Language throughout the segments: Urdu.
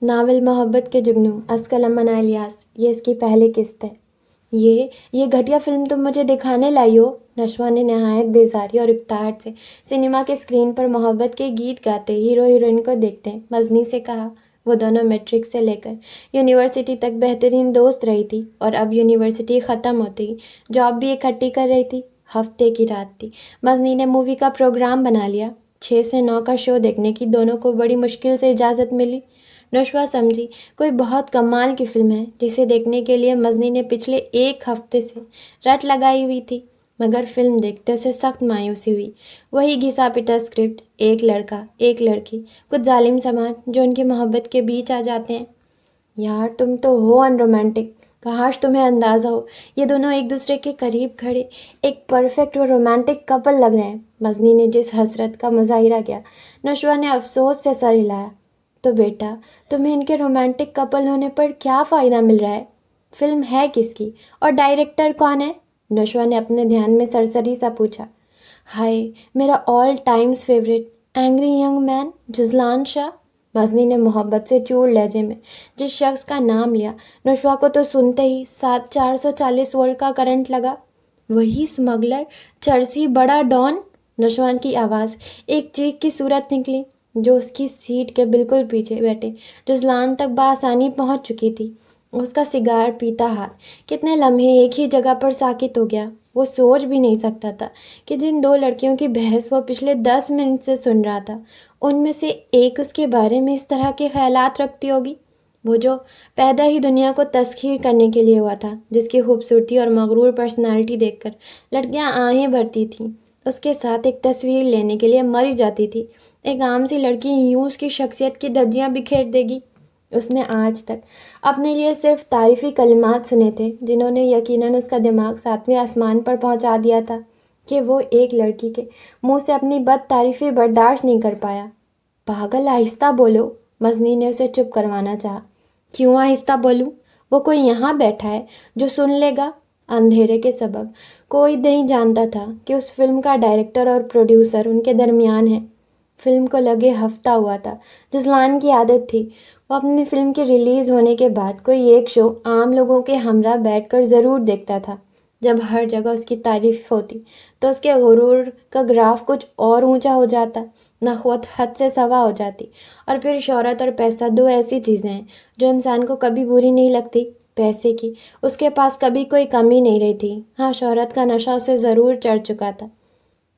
ناول محبت کے جگنو اسکل امن الیاس، یہ اس کی پہلی قسط ہے۔ یہ گھٹیا فلم تم مجھے دکھانے لائی ہو؟ نشوا نے نہایت بیزاری اور اکتاہٹ سے سنیما کے اسکرین پر محبت کے گیت گاتے ہیرو ہیروئن کو دیکھتے مزنی سے کہا۔ وہ دونوں میٹرک سے لے کر یونیورسٹی تک بہترین دوست رہی تھی، اور اب یونیورسٹی ختم ہوتے ہی جاب بھی اکٹھی کر رہی تھی۔ ہفتے کی رات تھی، مزنی نے مووی کا پروگرام بنا لیا۔ 6 سے 9 کا شو دیکھنے کی دونوں کو بڑی مشکل سے اجازت ملی۔ نشوا سمجھی کوئی بہت کمال کی فلم ہے جسے دیکھنے کے لیے مزنی نے پچھلے 1 ہفتے سے رٹ لگائی ہوئی تھی، مگر فلم دیکھتے اسے سخت مایوسی ہوئی۔ وہی گھسا پٹا اسکرپٹ، ایک لڑکا ایک لڑکی، کچھ ظالم سماج جو ان کی محبت کے بیچ آ جاتے ہیں۔ یار تم تو ہو ان رومانٹک، کاش تمہیں اندازہ ہو یہ دونوں ایک دوسرے کے قریب کھڑے ایک پرفیکٹ اور رومانٹک کپل لگ رہے ہیں۔ مزنی نے جس حسرت کا مظاہرہ کیا، نشوا نے افسوس سے سر ہلایا۔ تو بیٹا تمہیں ان کے رومانٹک کپل ہونے پر کیا فائدہ مل رہا ہے؟ فلم ہے کس کی اور ڈائریکٹر کون ہے؟ نشوا نے اپنے دھیان میں سرسری سا پوچھا۔ ہائے، میرا all times favourite angry young man Jazlan Shah, Mazni نے محبت سے چور لہجے میں جس شخص کا نام لیا، نشوا کو تو سنتے ہی 440 وولٹ کا کرنٹ لگا۔ وہی اسمگلر، چرسی بڑا ڈان؟ نشوان کی آواز ایک چیخ کی صورت نکلی۔ جو اس کی سیٹ کے بالکل پیچھے بیٹھے جزلان تک بآسانی پہنچ چکی تھی۔ اس کا سگار پیتا ہاتھ کتنے لمحے ایک ہی جگہ پر ساکت ہو گیا۔ وہ سوچ بھی نہیں سکتا تھا کہ جن 2 لڑکیوں کی بحث وہ پچھلے 10 منٹ سے سن رہا تھا، ان میں سے ایک اس کے بارے میں اس طرح کے خیالات رکھتی ہوگی۔ وہ جو پیدا ہی دنیا کو تسخیر کرنے کے لیے ہوا تھا، جس کی خوبصورتی اور مغرور پرسنالٹی دیکھ کر لڑکیاں آہیں بھرتی تھیں، اس کے ساتھ ایک تصویر لینے کے لیے مر جاتی تھی۔ ایک عام سی لڑکی یوں اس کی شخصیت کی دھجیاں بکھیر دے گی؟ اس نے آج تک اپنے لیے صرف تعریفی کلمات سنے تھے، جنہوں نے یقیناً اس کا دماغ 7ویں آسمان پر پہنچا دیا تھا کہ وہ ایک لڑکی کے منہ سے اپنی بد تعریفی برداشت نہیں کر پایا۔ پاگل، آہستہ بولو، مزنی نے اسے چپ کروانا چاہا۔ کیوں آہستہ بولوں؟ وہ کوئی یہاں بیٹھا ہے جو سن لے گا۔ اندھیرے کے سبب کوئی نہیں جانتا تھا کہ اس فلم کا ڈائریکٹر اور پروڈیوسر ان کے درمیان ہے۔ فلم کو لگے ہفتہ ہوا تھا۔ جزلان کی عادت تھی وہ اپنی فلم کے ریلیز ہونے کے بعد کوئی ایک شو عام لوگوں کے ہمراہ بیٹھ کر ضرور دیکھتا تھا۔ جب ہر جگہ اس کی تعریف ہوتی تو اس کے غرور کا گراف کچھ اور اونچا ہو جاتا، نخوت حد سے سوا ہو جاتی۔ اور پھر شہرت اور پیسہ 2 ایسی چیزیں ہیں جو انسان کو کبھی بری نہیں لگتی۔ پیسے کی اس کے پاس کبھی کوئی کمی نہیں رہی تھی، ہاں شہرت کا نشہ اسے ضرور چڑھ چکا تھا۔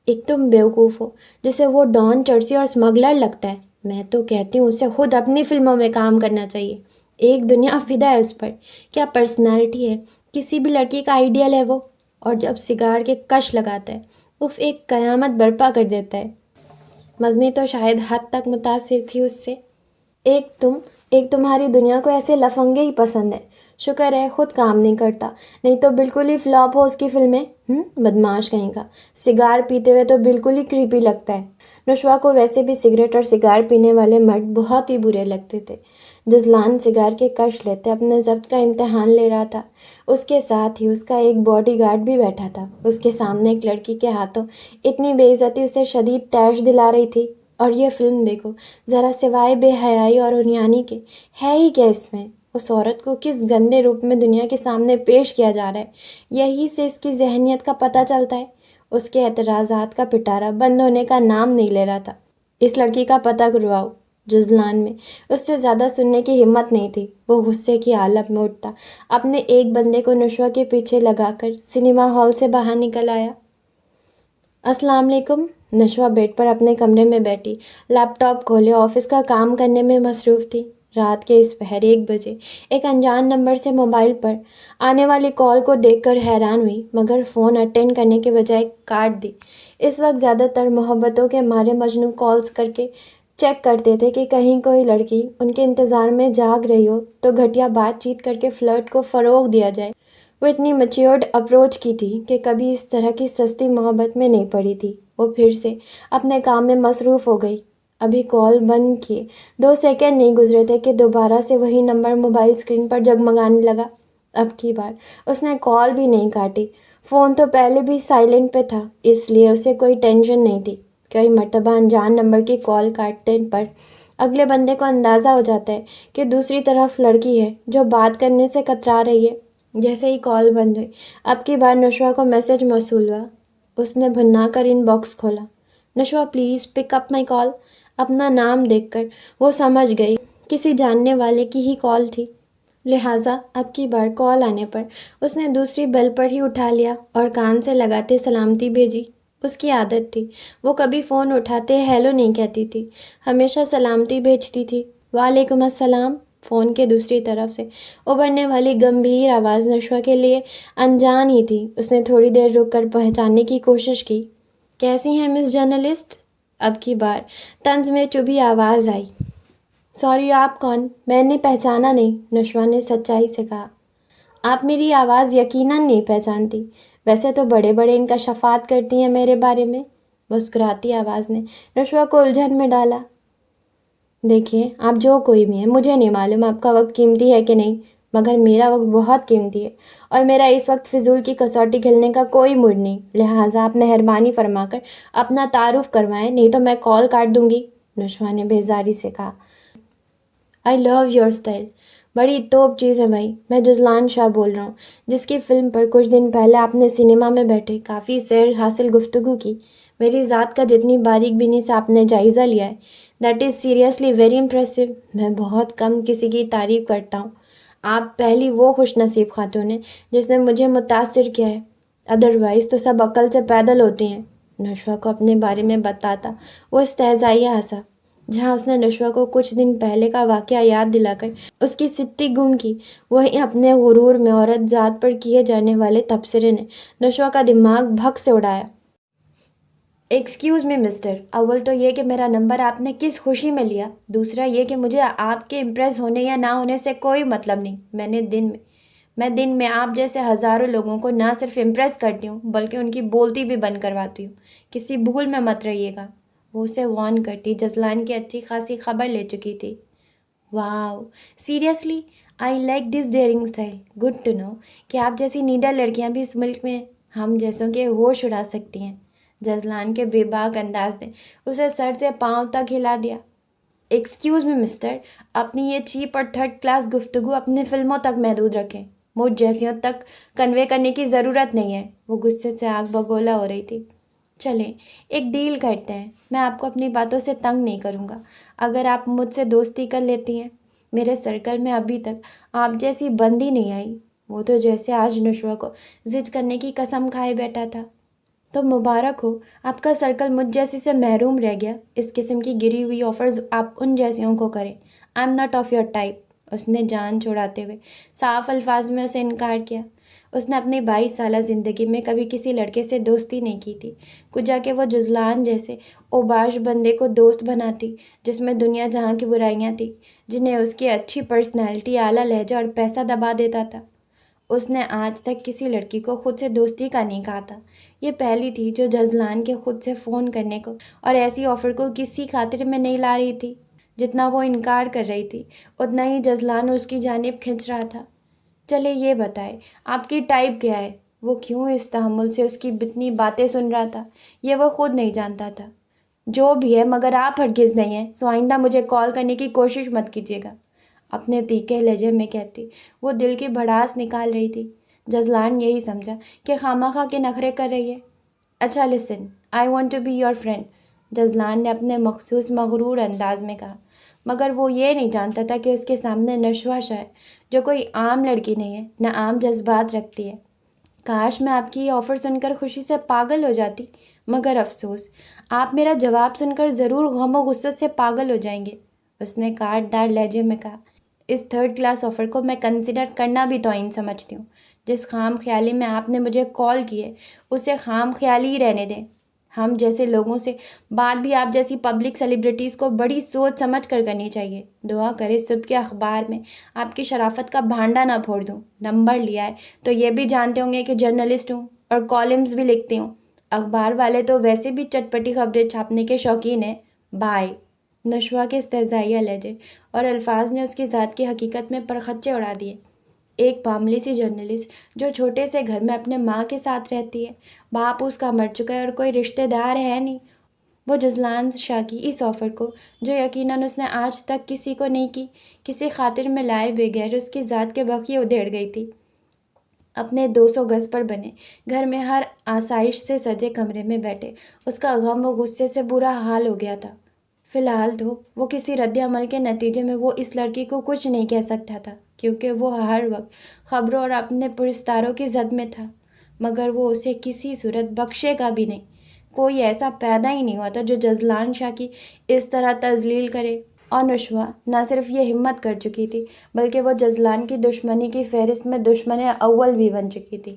ایک تم بیوقوف ہو جسے وہ ڈان، چرسی اور اسمگلر لگتا ہے۔ میں تو کہتی ہوں اسے خود اپنی فلموں میں کام کرنا چاہیے۔ ایک دنیا فدا ہے اس پر، کیا پرسنالٹی ہے، کسی بھی لڑکی کا آئیڈیل ہے وہ۔ اور جب سگار کے کش لگاتا ہے، اف، ایک قیامت برپا کر دیتا ہے۔ مزنی تو شاید حد تک متاثر تھی اس سے۔ ایک تمہاری دنیا کو ایسے لفنگے ہی پسند ہے۔ شکر ہے خود کام نہیں کرتا، نہیں تو بالکل ہی فلاپ ہو اس کی فلمیں۔ بدماش کہیں کا، سگار پیتے ہوئے تو بالکل ہی کریپی لگتا ہے۔ نشوا کو ویسے بھی سگریٹ اور سگار پینے والے مرد بہت ہی برے لگتے تھے۔ جزلان سگار کے کش لیتے اپنے ضبط کا امتحان لے رہا تھا۔ اس کے ساتھ ہی اس کا ایک باڈی گارڈ بھی بیٹھا تھا۔ اس کے سامنے ایک لڑکی کے ہاتھوں اتنی بے عزتی اسے شدید طیش دلا رہی تھی۔ اور یہ فلم دیکھو ذرا، سوائے بے حیائی اور عریانی کے ہے ہی کیا اس میں؟ اس عورت کو کس گندے روپ میں دنیا کے سامنے پیش کیا جا رہا ہے، یہی سے اس کی ذہنیت کا پتہ چلتا ہے۔ اس کے اعتراضات کا پٹارا بند ہونے کا نام نہیں لے رہا تھا۔ اس لڑکی کا پتہ کرواؤ۔ جزلان میں اس سے زیادہ سننے کی ہمت نہیں تھی۔ وہ غصے کی حالت میں اٹھتا اپنے ایک بندے کو نشوا کے پیچھے لگا کر سنیما ہال سے باہر نکل آیا۔ السلام علیکم۔ نشوا بیڈ پر اپنے کمرے میں بیٹھی لیپ ٹاپ کھولے آفس کا کام کرنے میں مصروف تھی۔ رات کے اس پہر 1 بجے ایک انجان نمبر سے موبائل پر آنے والی کال کو دیکھ کر حیران ہوئی، مگر فون اٹینڈ کرنے کے بجائے کاٹ دی۔ اس وقت زیادہ تر محبتوں کے مارے مجنوں کالز کر کے چیک کرتے تھے کہ کہیں کوئی لڑکی ان کے انتظار میں جاگ رہی ہو تو گھٹیا بات چیت کر کے فلرٹ کو فروغ دیا جائے۔ وہ اتنی میچیورڈ اپروچ کی تھی کہ کبھی اس طرح کی سستی محبت میں نہیں پڑی تھی۔ وہ پھر سے اپنے کام میں مصروف ہو گئی۔ ابھی کال بند کیے 2 سیکنڈ نہیں گزرے تھے کہ دوبارہ سے وہی نمبر موبائل اسکرین پر جگمگانے لگا۔ اب کی بار اس نے کال بھی نہیں کاٹی۔ فون تو پہلے بھی سائلنٹ پہ تھا، اس لیے اسے کوئی ٹینشن نہیں تھی۔ کئی مرتبہ انجان نمبر کی کال کاٹنے پر اگلے بندے کو اندازہ ہو جاتا ہے کہ دوسری طرف لڑکی ہے جو بات کرنے سے کترا رہی ہے۔ جیسے ہی کال بند ہوئی، اب کی بار نشوا کو میسج موصول ہوا۔ اس نے بھنا کر ان باکس کھولا۔ نشوا پلیز پک اپ مائی کال۔ اپنا نام دیکھ کر وہ سمجھ گئی کسی جاننے والے کی ہی کال تھی، لہٰذا اب کی بار کال آنے پر اس نے دوسری بیل پر ہی اٹھا لیا اور کان سے لگاتے سلامتی بھیجی۔ اس کی عادت تھی، وہ کبھی فون اٹھاتے ہیلو نہیں کہتی تھی، ہمیشہ سلامتی بھیجتی تھی، وعلیکم السلام۔ فون کے دوسری طرف سے ابھرنے والی گمبھیر آواز نشوا کے لیے انجان ہی تھی۔ اس نے تھوڑی دیر رک کر پہچاننے کی کوشش کی۔ کیسی ہیں مس جرنلسٹ؟ اب کی بار طنز میں چبھی آواز آئی۔ سوری، آپ کون؟ میں نے پہچانا نہیں، نشوا نے سچائی سے کہا۔ آپ میری آواز یقیناً نہیں پہچانتی، ویسے تو بڑے بڑے انکشافات کرتی ہیں میرے بارے میں۔ مسکراتی آواز نے نشوا کو الجھن میں ڈالا۔ دیکھیے، آپ جو کوئی بھی ہیں، مجھے نہیں معلوم آپ کا وقت قیمتی ہے کہ نہیں، مگر میرا وقت بہت قیمتی ہے اور میرا اس وقت فضول کی کسوٹی کھیلنے کا کوئی موڈ نہیں، لہٰذا آپ مہربانی فرما کر اپنا تعارف کروائیں، نہیں تو میں کال کاٹ دوں گی، نشوا نے بیزاری سے کہا۔ آئی لو یور اسٹائل۔ بڑی توپ چیز ہے بھائی۔ میں جزلان شاہ بول رہا ہوں، جس کی فلم پر کچھ دن پہلے آپ نے سنیما میں بیٹھے کافی سیر حاصل گفتگو کی۔ میری ذات کا جتنی باریک بینی سے آپ نے جائزہ لیا ہے، that is seriously very impressive. میں بہت کم کسی کی تعریف کرتا ہوں۔ آپ پہلی وہ خوش نصیب خاتون ہیں جس نے مجھے متاثر کیا ہے، ادروائز تو سب عقل سے پیدل ہوتے ہیں۔ نشوا کو اپنے بارے میں بتاتا وہ استہزائیہ ہنسا، جہاں اس نے نشوا کو کچھ دن پہلے کا واقعہ یاد دلا کر اس کی سٹی گم کی، وہیں اپنے غرور میں عورت ذات پر کیے جانے والے تبصرے نے نشوا کا دماغ بھگ سے اڑایا۔ ایکسکیوز می مسٹر، اول تو یہ کہ میرا نمبر آپ نے کس خوشی میں لیا، دوسرا یہ کہ مجھے آپ کے امپریس ہونے یا نہ ہونے سے کوئی مطلب نہیں۔ میں دن میں آپ جیسے ہزاروں لوگوں کو نہ صرف امپریس کرتی ہوں بلکہ ان کی بولتی بھی بند کرواتی ہوں، کسی بھول میں مت رہیے گا۔ وہ اسے وارن کرتی جزلان کی اچھی خاصی خبر لے چکی تھی۔ Wow, seriously I like this daring style, good to know کہ آپ جیسی نیڈر لڑکیاں بھی اس ملک میں ہم جیسوں کے ہوش اڑا سکتی ہیں۔ جزلان کے بے باک انداز نے اسے سر سے پاؤں تک ہلا دیا۔ ایکسکیوز می مسٹر، اپنی یہ چیپ اور تھرڈ کلاس گفتگو اپنی فلموں تک محدود رکھیں، مجھ جیسیوں تک کنوے کرنے کی ضرورت نہیں ہے۔ وہ غصے سے آگ بگولا ہو رہی تھی۔ چلیں ایک ڈیل کرتے ہیں، میں آپ کو اپنی باتوں سے تنگ نہیں کروں گا اگر آپ مجھ سے دوستی کر لیتی ہیں۔ میرے سرکل میں ابھی تک آپ جیسی بندی نہیں آئی۔ وہ تو جیسے آج نشوا کو زج کرنے کی قسم کھائے بیٹھا تھا۔ تو مبارک ہو، آپ کا سرکل مجھ جیسی سے محروم رہ گیا۔ اس قسم کی گری ہوئی آفرز آپ ان جیسیوں کو کریں۔ I am not of your type. اس نے جان چھوڑاتے ہوئے صاف الفاظ میں اسے انکار کیا۔ اس نے اپنی 22 سالہ زندگی میں کبھی کسی لڑکے سے دوستی نہیں کی تھی، کجا کہ وہ جزلان جیسے اوباش بندے کو دوست بناتی جس میں دنیا جہاں کی برائیاں تھیں، جنہیں اس کی اچھی پرسنالٹی، اعلیٰ لہجہ اور پیسہ دبا دیتا تھا۔ اس نے آج تک کسی لڑکی کو خود سے دوستی کا نہیں کہا تھا۔ یہ پہلی تھی جو جزلان کے خود سے فون کرنے کو اور ایسی آفر کو کسی خاطر میں نہیں لا رہی تھی۔ جتنا وہ انکار کر رہی تھی اتنا ہی جزلان اس کی جانب کھنچ رہا تھا۔ چلے یہ بتائے آپ کی ٹائپ کیا ہے؟ وہ کیوں اس تحمل سے اس کی اتنی باتیں سن رہا تھا، یہ وہ خود نہیں جانتا تھا۔ جو بھی ہے، مگر آپ ہرگز نہیں ہیں، سو آئندہ مجھے کال کرنے کی کوشش مت کیجیے گا، اپنے تیکھے لہجے میں کہتی۔ وہ دل کی بھڑاس نکال رہی تھی۔ جزلان یہی سمجھا کہ خامخواہ کے نخرے کر رہی ہے۔ اچھا listen, I want to be your friend, Jazlan نے اپنے مخصوص مغرور انداز میں کہا، مگر وہ یہ نہیں جانتا تھا کہ اس کے سامنے نشوا شاہ ہے، جو کوئی عام لڑکی نہیں ہے، نہ عام جذبات رکھتی ہے۔ کاش میں آپ کی یہ آفر سن کر خوشی سے پاگل ہو جاتی، مگر افسوس، آپ میرا جواب سن کر ضرور غم و غصت سے پاگل ہو جائیں گے، اس نے کاٹ دار لہجے میں کہا۔ اس تھرڈ کلاس آفر کو میں کنسیڈر کرنا بھی توہین سمجھتی ہوں۔ جس خام خیالی میں آپ نے مجھے کال کی ہے اسے خام خیالی ہی رہنے دیں۔ ہم جیسے لوگوں سے بات بھی آپ جیسی پبلک سیلیبریٹیز کو بڑی سوچ سمجھ کر کرنی چاہیے۔ دعا کرے صبح کے اخبار میں آپ کی شرافت کا بھانڈا نہ پھوڑ دوں۔ نمبر لیا ہے تو یہ بھی جانتے ہوں گے کہ جرنلسٹ ہوں اور کالمز بھی لکھتی ہوں۔ اخبار والے تو ویسے بھی چٹپٹی خبریں چھاپنے کے شوقین ہیں۔ بائے۔ نشوا کے استہزائیہ لہجے اور الفاظ نے اس کی ذات کی حقیقت میں پرخچے اڑا دیے۔ ایک معمولی سی جرنلسٹ جو چھوٹے سے گھر میں اپنے ماں کے ساتھ رہتی ہے، باپ اس کا مر چکا ہے اور کوئی رشتہ دار ہے نہیں، وہ جزلان شاہ کی اس آفر کو، جو یقیناً اس نے آج تک کسی کو نہیں کی، کسی خاطر میں لائے بغیر اس کی ذات کے بقیے ادھیڑ گئی تھی۔ اپنے 200 گز پر بنے گھر میں ہر آسائش سے سجے کمرے میں بیٹھے اس کا غم و غصے سے برا حال ہو گیا تھا۔ فی الحال تو وہ کسی رد عمل کے نتیجے میں وہ اس لڑکی کو کچھ نہیں کہہ سکتا تھا، کیونکہ وہ ہر وقت خبروں اور اپنے پرستاروں کی زد میں تھا، مگر وہ اسے کسی صورت بخشے گا بھی نہیں۔ کوئی ایسا پیدا ہی نہیں ہوا تھا جو جزلان شاہ کی اس طرح تذلیل کرے، اور نشوہ نہ صرف یہ ہمت کر چکی تھی بلکہ وہ جزلان کی دشمنی کی فہرست میں دشمن اول بھی بن چکی تھی۔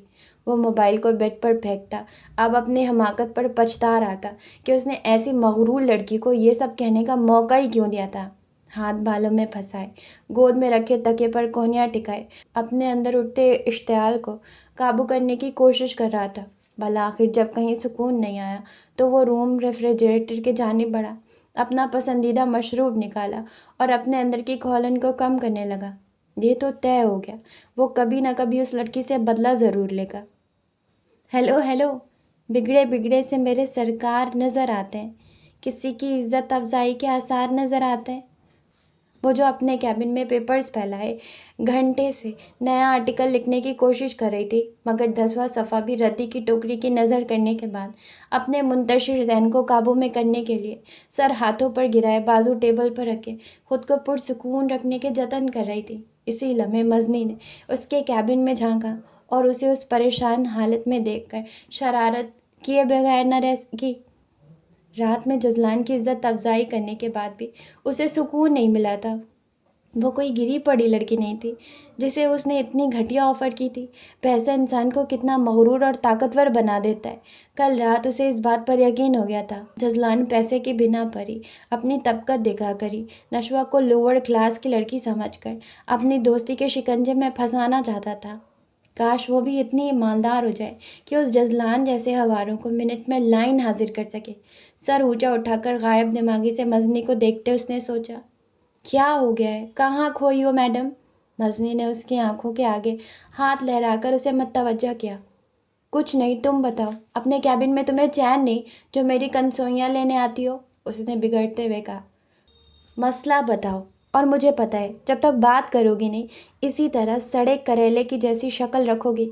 وہ موبائل کو بیڈ پر پھینکتا اب اپنی حماقت پر پچھتا رہا تھا کہ اس نے ایسی مغرور لڑکی کو یہ سب کہنے کا موقع ہی کیوں دیا تھا۔ ہاتھ بالوں میں پھنسائے، گود میں رکھے تکے پر کوہنیاں ٹکائے، اپنے اندر اٹھتے اشتعال کو قابو کرنے کی کوشش کر رہا تھا۔ بالآخر جب کہیں سکون نہیں آیا تو وہ روم ریفریجریٹر کی جانب بڑھا، اپنا پسندیدہ مشروب نکالا اور اپنے اندر کی کھولن کو کم کرنے لگا۔ یہ تو طے ہو گیا، وہ کبھی نہ کبھی اس لڑکی سے بدلہ ضرور لے گا۔ ہیلو ہیلو، بگڑے بگڑے سے میرے سرکار نظر آتے ہیں، کسی کی عزت افزائی کے آثار نظر آتے ہیں۔ وہ جو اپنے کیبن میں پیپرز پھیلائے گھنٹے سے نیا آرٹیکل لکھنے کی کوشش کر رہی تھی، مگر 10واں صفحہ بھی رتی کی ٹوکری کی نظر کرنے کے بعد اپنے منتشر ذہن کو قابو میں کرنے کے لیے سر ہاتھوں پر گرائے بازو ٹیبل پر رکھے خود کو پرسکون رکھنے کے جتن کر رہی تھی۔ اسی لمحے مزنی نے اس کے کیبن میں جھانکا اور اسے اس پریشان حالت میں دیکھ کر شرارت کیے بغیر نہ رہ سکی۔ رات میں جزلان کی عزت افزائی کرنے کے بعد بھی اسے سکون نہیں ملا تھا۔ وہ کوئی گری پڑی لڑکی نہیں تھی جسے اس نے اتنی گھٹیا آفر کی تھی۔ پیسہ انسان کو کتنا مغرور اور طاقتور بنا دیتا ہے۔ کل رات اسے اس بات پر یقین ہو گیا تھا۔ جزلان پیسے کی بنا پر ہی اپنی طبقت دکھا کر ہی نشوہ کو لوور کلاس کی لڑکی سمجھ کر اپنی دوستی کے شکنجے میں پھنسانا چاہتا تھا۔ کاش وہ بھی اتنی ایماندار ہو جائے کہ اس جزلان جیسے ہواروں کو منٹ میں لائن حاضر کر سکے۔ سر اونچا اٹھا کر غائب دماغی سے مزنی کو دیکھتے اس نے سوچا، کیا ہو گیا ہے؟ کہاں کھوئی ہو میڈم؟ مزنی نے اس کی آنکھوں کے آگے ہاتھ لہرا کر اسے متوجہ کیا۔ کچھ نہیں، تم بتاؤ، اپنے کیبن میں تمہیں چین نہیں جو میری کنسوئیاں لینے آتی ہو؟ اس نے بگڑتے ہوئے کہا۔ مسئلہ بتاؤ، اور مجھے پتہ ہے جب تک بات کرو گی نہیں اسی طرح سڑے کریلے کی جیسی شکل رکھو گی،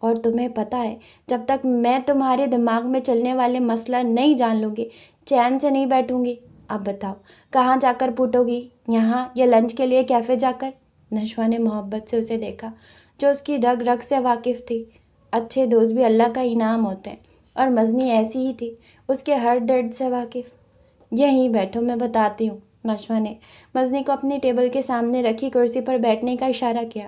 اور تمہیں پتہ ہے جب تک میں تمہارے دماغ میں چلنے والے مسئلہ نہیں جان لوں گی چین سے نہیں بیٹھوں گی۔ اب بتاؤ، کہاں جا کر پوٹو گی؟ یہاں یا لنچ کے لیے کیفے جا کر؟ نشوہ نے محبت سے اسے دیکھا، جو اس کی رگ رگ سے واقف تھی۔ اچھے دوست بھی اللہ کا انعام ہوتے ہیں، اور مزنی ایسی ہی تھی، اس کے ہر درد سے واقف۔ یہیں بیٹھو، میں بتاتی ہوں۔ نشوہ نے مزنی کو اپنی ٹیبل کے سامنے رکھی کرسی پر بیٹھنے کا اشارہ کیا،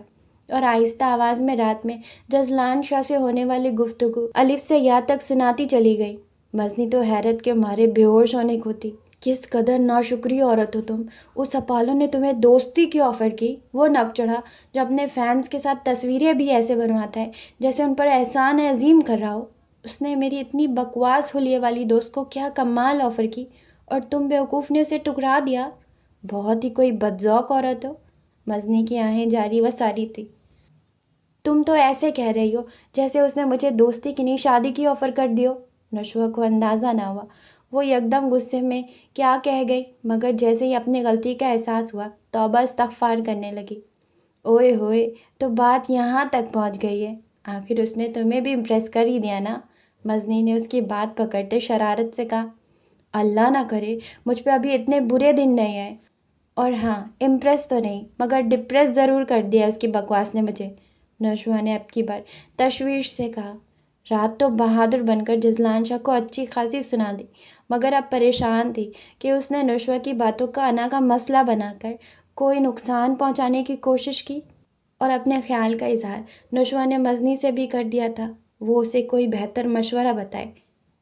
اور آہستہ آواز میں رات میں جزلان شاہ سے ہونے والی گفتگو الف سے یا تک سناتی چلی گئی۔ مزنی تو حیرت کے مارے بے ہوش ہونے کو تھی۔ کس قدر ناشکری عورت ہو تم! اس اپالو نے تمہیں دوستی کی آفر کی، وہ نک چڑھا جو اپنے فینس کے ساتھ تصویریں بھی ایسے بنواتا ہے جیسے ان پر احسان عظیم کر رہا ہو۔ اس نے میری اتنی بکواس حلیے والی دوست کو کیا کمال آفر کی، اور تم بیوقوف نے اسے ٹکرا دیا۔ بہت ہی کوئی بدذوق عورت ہو۔ مزنی کی آہیں جاری و ساری تھی۔ تم تو ایسے کہہ رہی ہو جیسے اس نے مجھے دوستی کی نہیں شادی کی آفر کر دی ہو۔ نشوہ کو اندازہ نہ ہوا وہ یکدم غصے میں کیا کہہ گئی، مگر جیسے ہی اپنی غلطی کا احساس ہوا توبہ استغفار کرنے لگی۔ اوئے ہوئے، تو بات یہاں تک پہنچ گئی ہے؟ آخر اس نے تمہیں بھی امپریس کر ہی دیا نا؟ مزنی نے اس کی بات پکڑتے شرارت سے کہا۔ اللہ نہ کرے مجھ پہ ابھی اتنے برے دن نہیں آئے، اور ہاں، امپریس تو نہیں مگر ڈپریس ضرور کر دیا اس کی بکواس نے مجھے، نشوہ نے اب کی بار تشویش سے کہا۔ رات تو بہادر بن کر جزلان شاہ کو اچھی خاصی سنا دی، مگر اب پریشان تھی کہ اس نے نشوہ کی باتوں کا انا کا مسئلہ بنا کر کوئی نقصان پہنچانے کی کوشش کی، اور اپنے خیال کا اظہار نشوہ نے مزنی سے بھی کر دیا تھا۔ وہ اسے کوئی بہتر مشورہ بتائے۔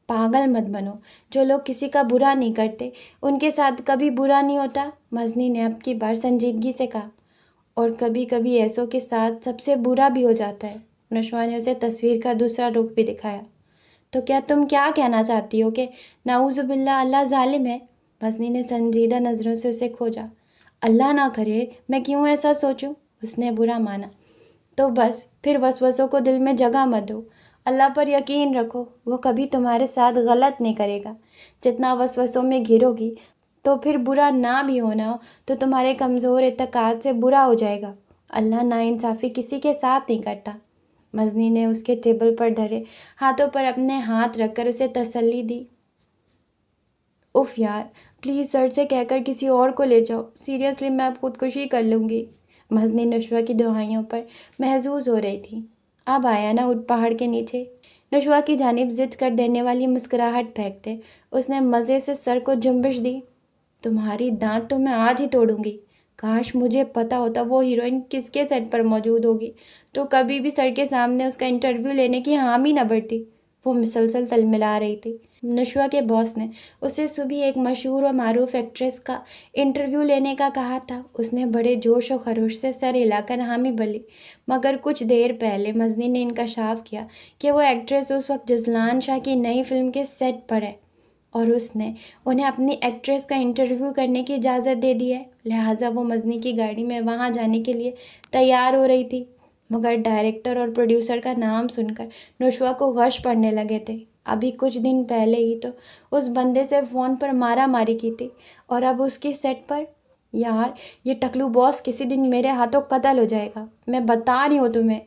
پاگل مت بنو، جو لوگ کسی کا برا نہیں کرتے ان کے ساتھ کبھی برا نہیں ہوتا، مزنی نے اب کی بار سنجیدگی سے کہا، اور کبھی کبھی ایسوں کے ساتھ سب سے برا بھی ہو جاتا ہے۔ نشوہ نے اسے تصویر کا دوسرا رخ بھی دکھایا۔ تو کیا تم کیا کہنا چاہتی ہو کہ نعوذ باللہ اللہ ظالم ہے؟ مزنی نے سنجیدہ نظروں سے اسے کھوجا۔ اللہ نہ کرے، میں کیوں ایسا سوچوں؟ اس نے برا مانا۔ تو بس پھر وسوسوں کو دل میں جگہ مت دو، اللہ پر یقین رکھو، وہ کبھی تمہارے ساتھ غلط نہیں کرے گا۔ جتنا وسوسوں میں گھرو گی تو پھر برا نہ بھی ہونا ہو تو تمہارے کمزور اعتقاد سے برا ہو جائے گا۔ اللہ ناانصافی کسی کے ساتھ نہیں کرتا۔ مزنی نے اس کے ٹیبل پر دھرے ہاتھوں پر اپنے ہاتھ رکھ کر اسے تسلی دی۔ اف یار، پلیز سر سے کہہ کر کسی اور کو لے جاؤ، سیریسلی میں اب خودکشی کر لوں گی۔ مزنی نشوہ کی دعائیوں پر محظوظ ہو رہی تھی۔ اب آیا نا اٹھ پہاڑ کے نیچے، نشوہ کی جانب زد کر دینے والی مسکراہٹ پھینکتے اس نے مزے سے سر کو جنبش دی۔ تمہاری دانت تو میں آج ہی توڑوں گی۔ کاش مجھے پتا ہوتا وہ ہیروئن کس کے سیٹ پر موجود ہوگی تو کبھی بھی سر کے سامنے اس کا انٹرویو لینے کی حامی نہ بڑھتی۔ وہ مسلسل تلملا رہی تھی۔ نشوہ کے باس نے اسے صبح ایک مشہور و معروف ایکٹریس کا انٹرویو لینے کا کہا تھا۔ اس نے بڑے جوش و خروش سے سر ہلا کر حامی بھلی، مگر کچھ دیر پہلے مزنی نے انکشاف کیا کہ وہ ایکٹریس اس وقت جزلان شاہ کی نئی فلم کے سیٹ پر ہے اور اس نے انہیں اپنی ایکٹریس کا انٹرویو کرنے کی اجازت دے دی ہے، لہٰذا وہ مزنی کی گاڑی میں وہاں جانے کے لیے تیار ہو رہی تھی۔ مگر ڈائریکٹر اور پروڈیوسر کا نام سن کر نشوہ کو غش پڑنے لگے تھے۔ ابھی کچھ دن پہلے ہی تو اس بندے سے فون پر مارا ماری کی تھی اور اب اس کی سیٹ پر۔ یار، یہ ٹکلو باس کسی دن میرے ہاتھوں قتل ہو جائے گا، میں بتا رہی ہوں تمہیں۔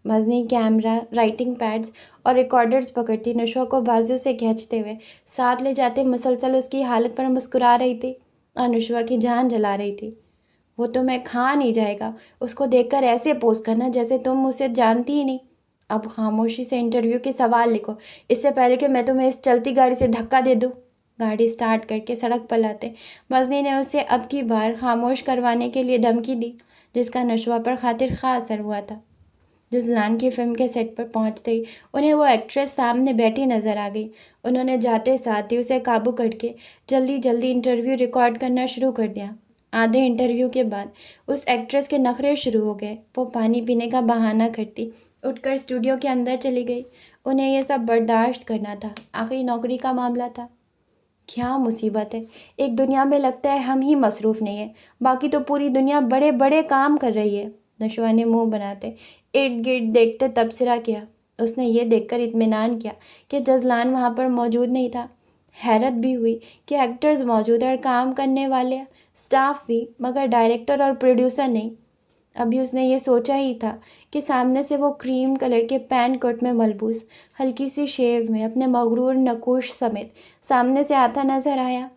مزنی کیمرہ، رائٹنگ پیڈز اور ریکارڈرز پکڑتی نشوہ کو بازو سے کھینچتے ہوئے ساتھ لے جاتے مسلسل اس کی حالت پر مسکرا رہی تھی اور نشوہ کی جان جلا رہی تھی۔ وہ تمہیں کھا نہیں جائے گا، اس کو دیکھ کر ایسے پوز کرنا جیسے تم اسے جانتی ہی نہیں۔ اب خاموشی سے انٹرویو کے سوال لکھو، اس سے پہلے کہ میں تمہیں اس چلتی گاڑی سے دھکا دے دوں۔ گاڑی سٹارٹ کر کے سڑک پر لاتے مزنی نے اسے اب کی بار خاموش کروانے کے لیے دھمکی دی، جس کا نشوہ پر خاطر خواہ اثر ہوا تھا۔ جزلان کی فلم کے سیٹ پر پہنچتے ہی انہیں وہ ایکٹریس سامنے بیٹھی نظر آ گئی۔ انہوں نے جاتے ساتھ ہی اسے قابو کر کے جلدی جلدی انٹرویو ریکارڈ کرنا شروع کر دیا۔ آدھے انٹرویو کے بعد اس ایکٹریس کے نخرے شروع ہو گئے۔ وہ پانی پینے کا بہانہ کرتی اٹھ کر اسٹوڈیو کے اندر چلی گئی۔ انہیں یہ سب برداشت کرنا تھا، آخری نوکری کا معاملہ تھا۔ کیا مصیبت ہے، ایک دنیا میں لگتا ہے ہم ہی مصروف نہیں ہیں، باقی تو پوری دنیا بڑے بڑے کام کر رہی ہے۔ نشوہ نے منہ بناتے ارد گرد دیکھتے تبصرہ کیا۔ اس نے یہ دیکھ کر اطمینان کیا کہ جزلان وہاں پر موجود نہیں تھا۔ حیرت بھی ہوئی کہ ایکٹرز موجود ہیں اور کام کرنے والے سٹاف بھی، مگر ڈائریکٹر اور پروڈیوسر نہیں۔ ابھی اس نے یہ سوچا ہی تھا کہ سامنے سے وہ کریم کلر کے پینٹ کوٹ میں ملبوس، ہلکی سی شیو میں، اپنے مغرور نقوش سمیت سامنے سے آتا نظر آیا۔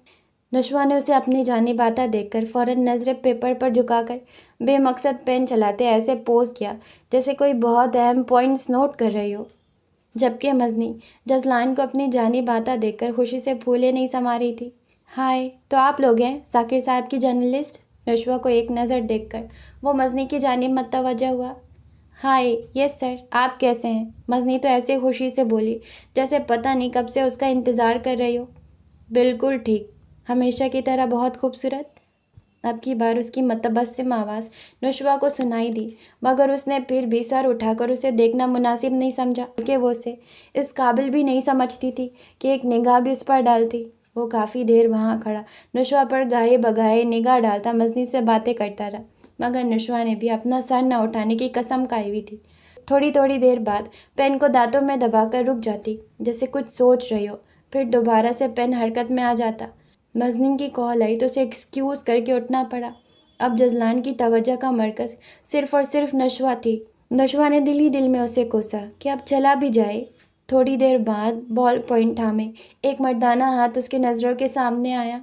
نشوہ نے اسے اپنی جانب آتا دیکھ کر فوراً نظریں پیپر پر جھکا کر بے مقصد پین چلاتے ایسے پوز کیا جیسے کوئی بہت اہم پوائنٹس نوٹ کر رہی ہو، جبکہ مزنی جزلان کو اپنی جانب آتا دیکھ کر خوشی سے پھولے نہیں سما رہی تھی۔ ہائے، تو آپ لوگ ہیں ذاکر صاحب کی جرنلسٹ؟ نشوہ کو ایک نظر دیکھ کر وہ مزنی کی جانب متوجہ ہوا۔ ہائے، یس سر، آپ کیسے ہیں؟ مزنی تو ایسے خوشی سے بولی جیسے پتہ نہیں کب سے اس کا انتظار کر رہی ہو۔ بالکل ٹھیک، ہمیشہ کی طرح بہت خوبصورت۔ اب کی بار اس کی متبسم آواز نشوہ کو سنائی دی، مگر اس نے پھر بھی سر اٹھا کر اسے دیکھنا مناسب نہیں سمجھا، بلکہ وہ اسے اس قابل بھی نہیں سمجھتی تھی کہ ایک نگاہ بھی اس پر ڈالتی۔ وہ کافی دیر وہاں کھڑا نشوہ پر گاہے بگاہے نگاہ ڈالتا مزنی سے باتیں کرتا رہا، مگر نشوہ نے بھی اپنا سر نہ اٹھانے کی قسم کھائی ہوئی تھی۔ تھوڑی تھوڑی دیر بعد پین کو دانتوں میں دبا کر رک جاتی جیسے کچھ سوچ رہی ہو، پھر دوبارہ سے پین حرکت میں آ جاتا۔ مزنی کی کال آئی تو اسے ایکسکیوز کر کے اٹھنا پڑا۔ اب جزلان کی توجہ کا مرکز صرف اور صرف نشوہ تھی۔ نشوہ نے دل ہی دل میں اسے کوسا کہ اب چلا بھی جائے۔ تھوڑی دیر بعد بال پوائنٹ تھامے ایک مردانہ ہاتھ اس کے نظروں کے سامنے آیا۔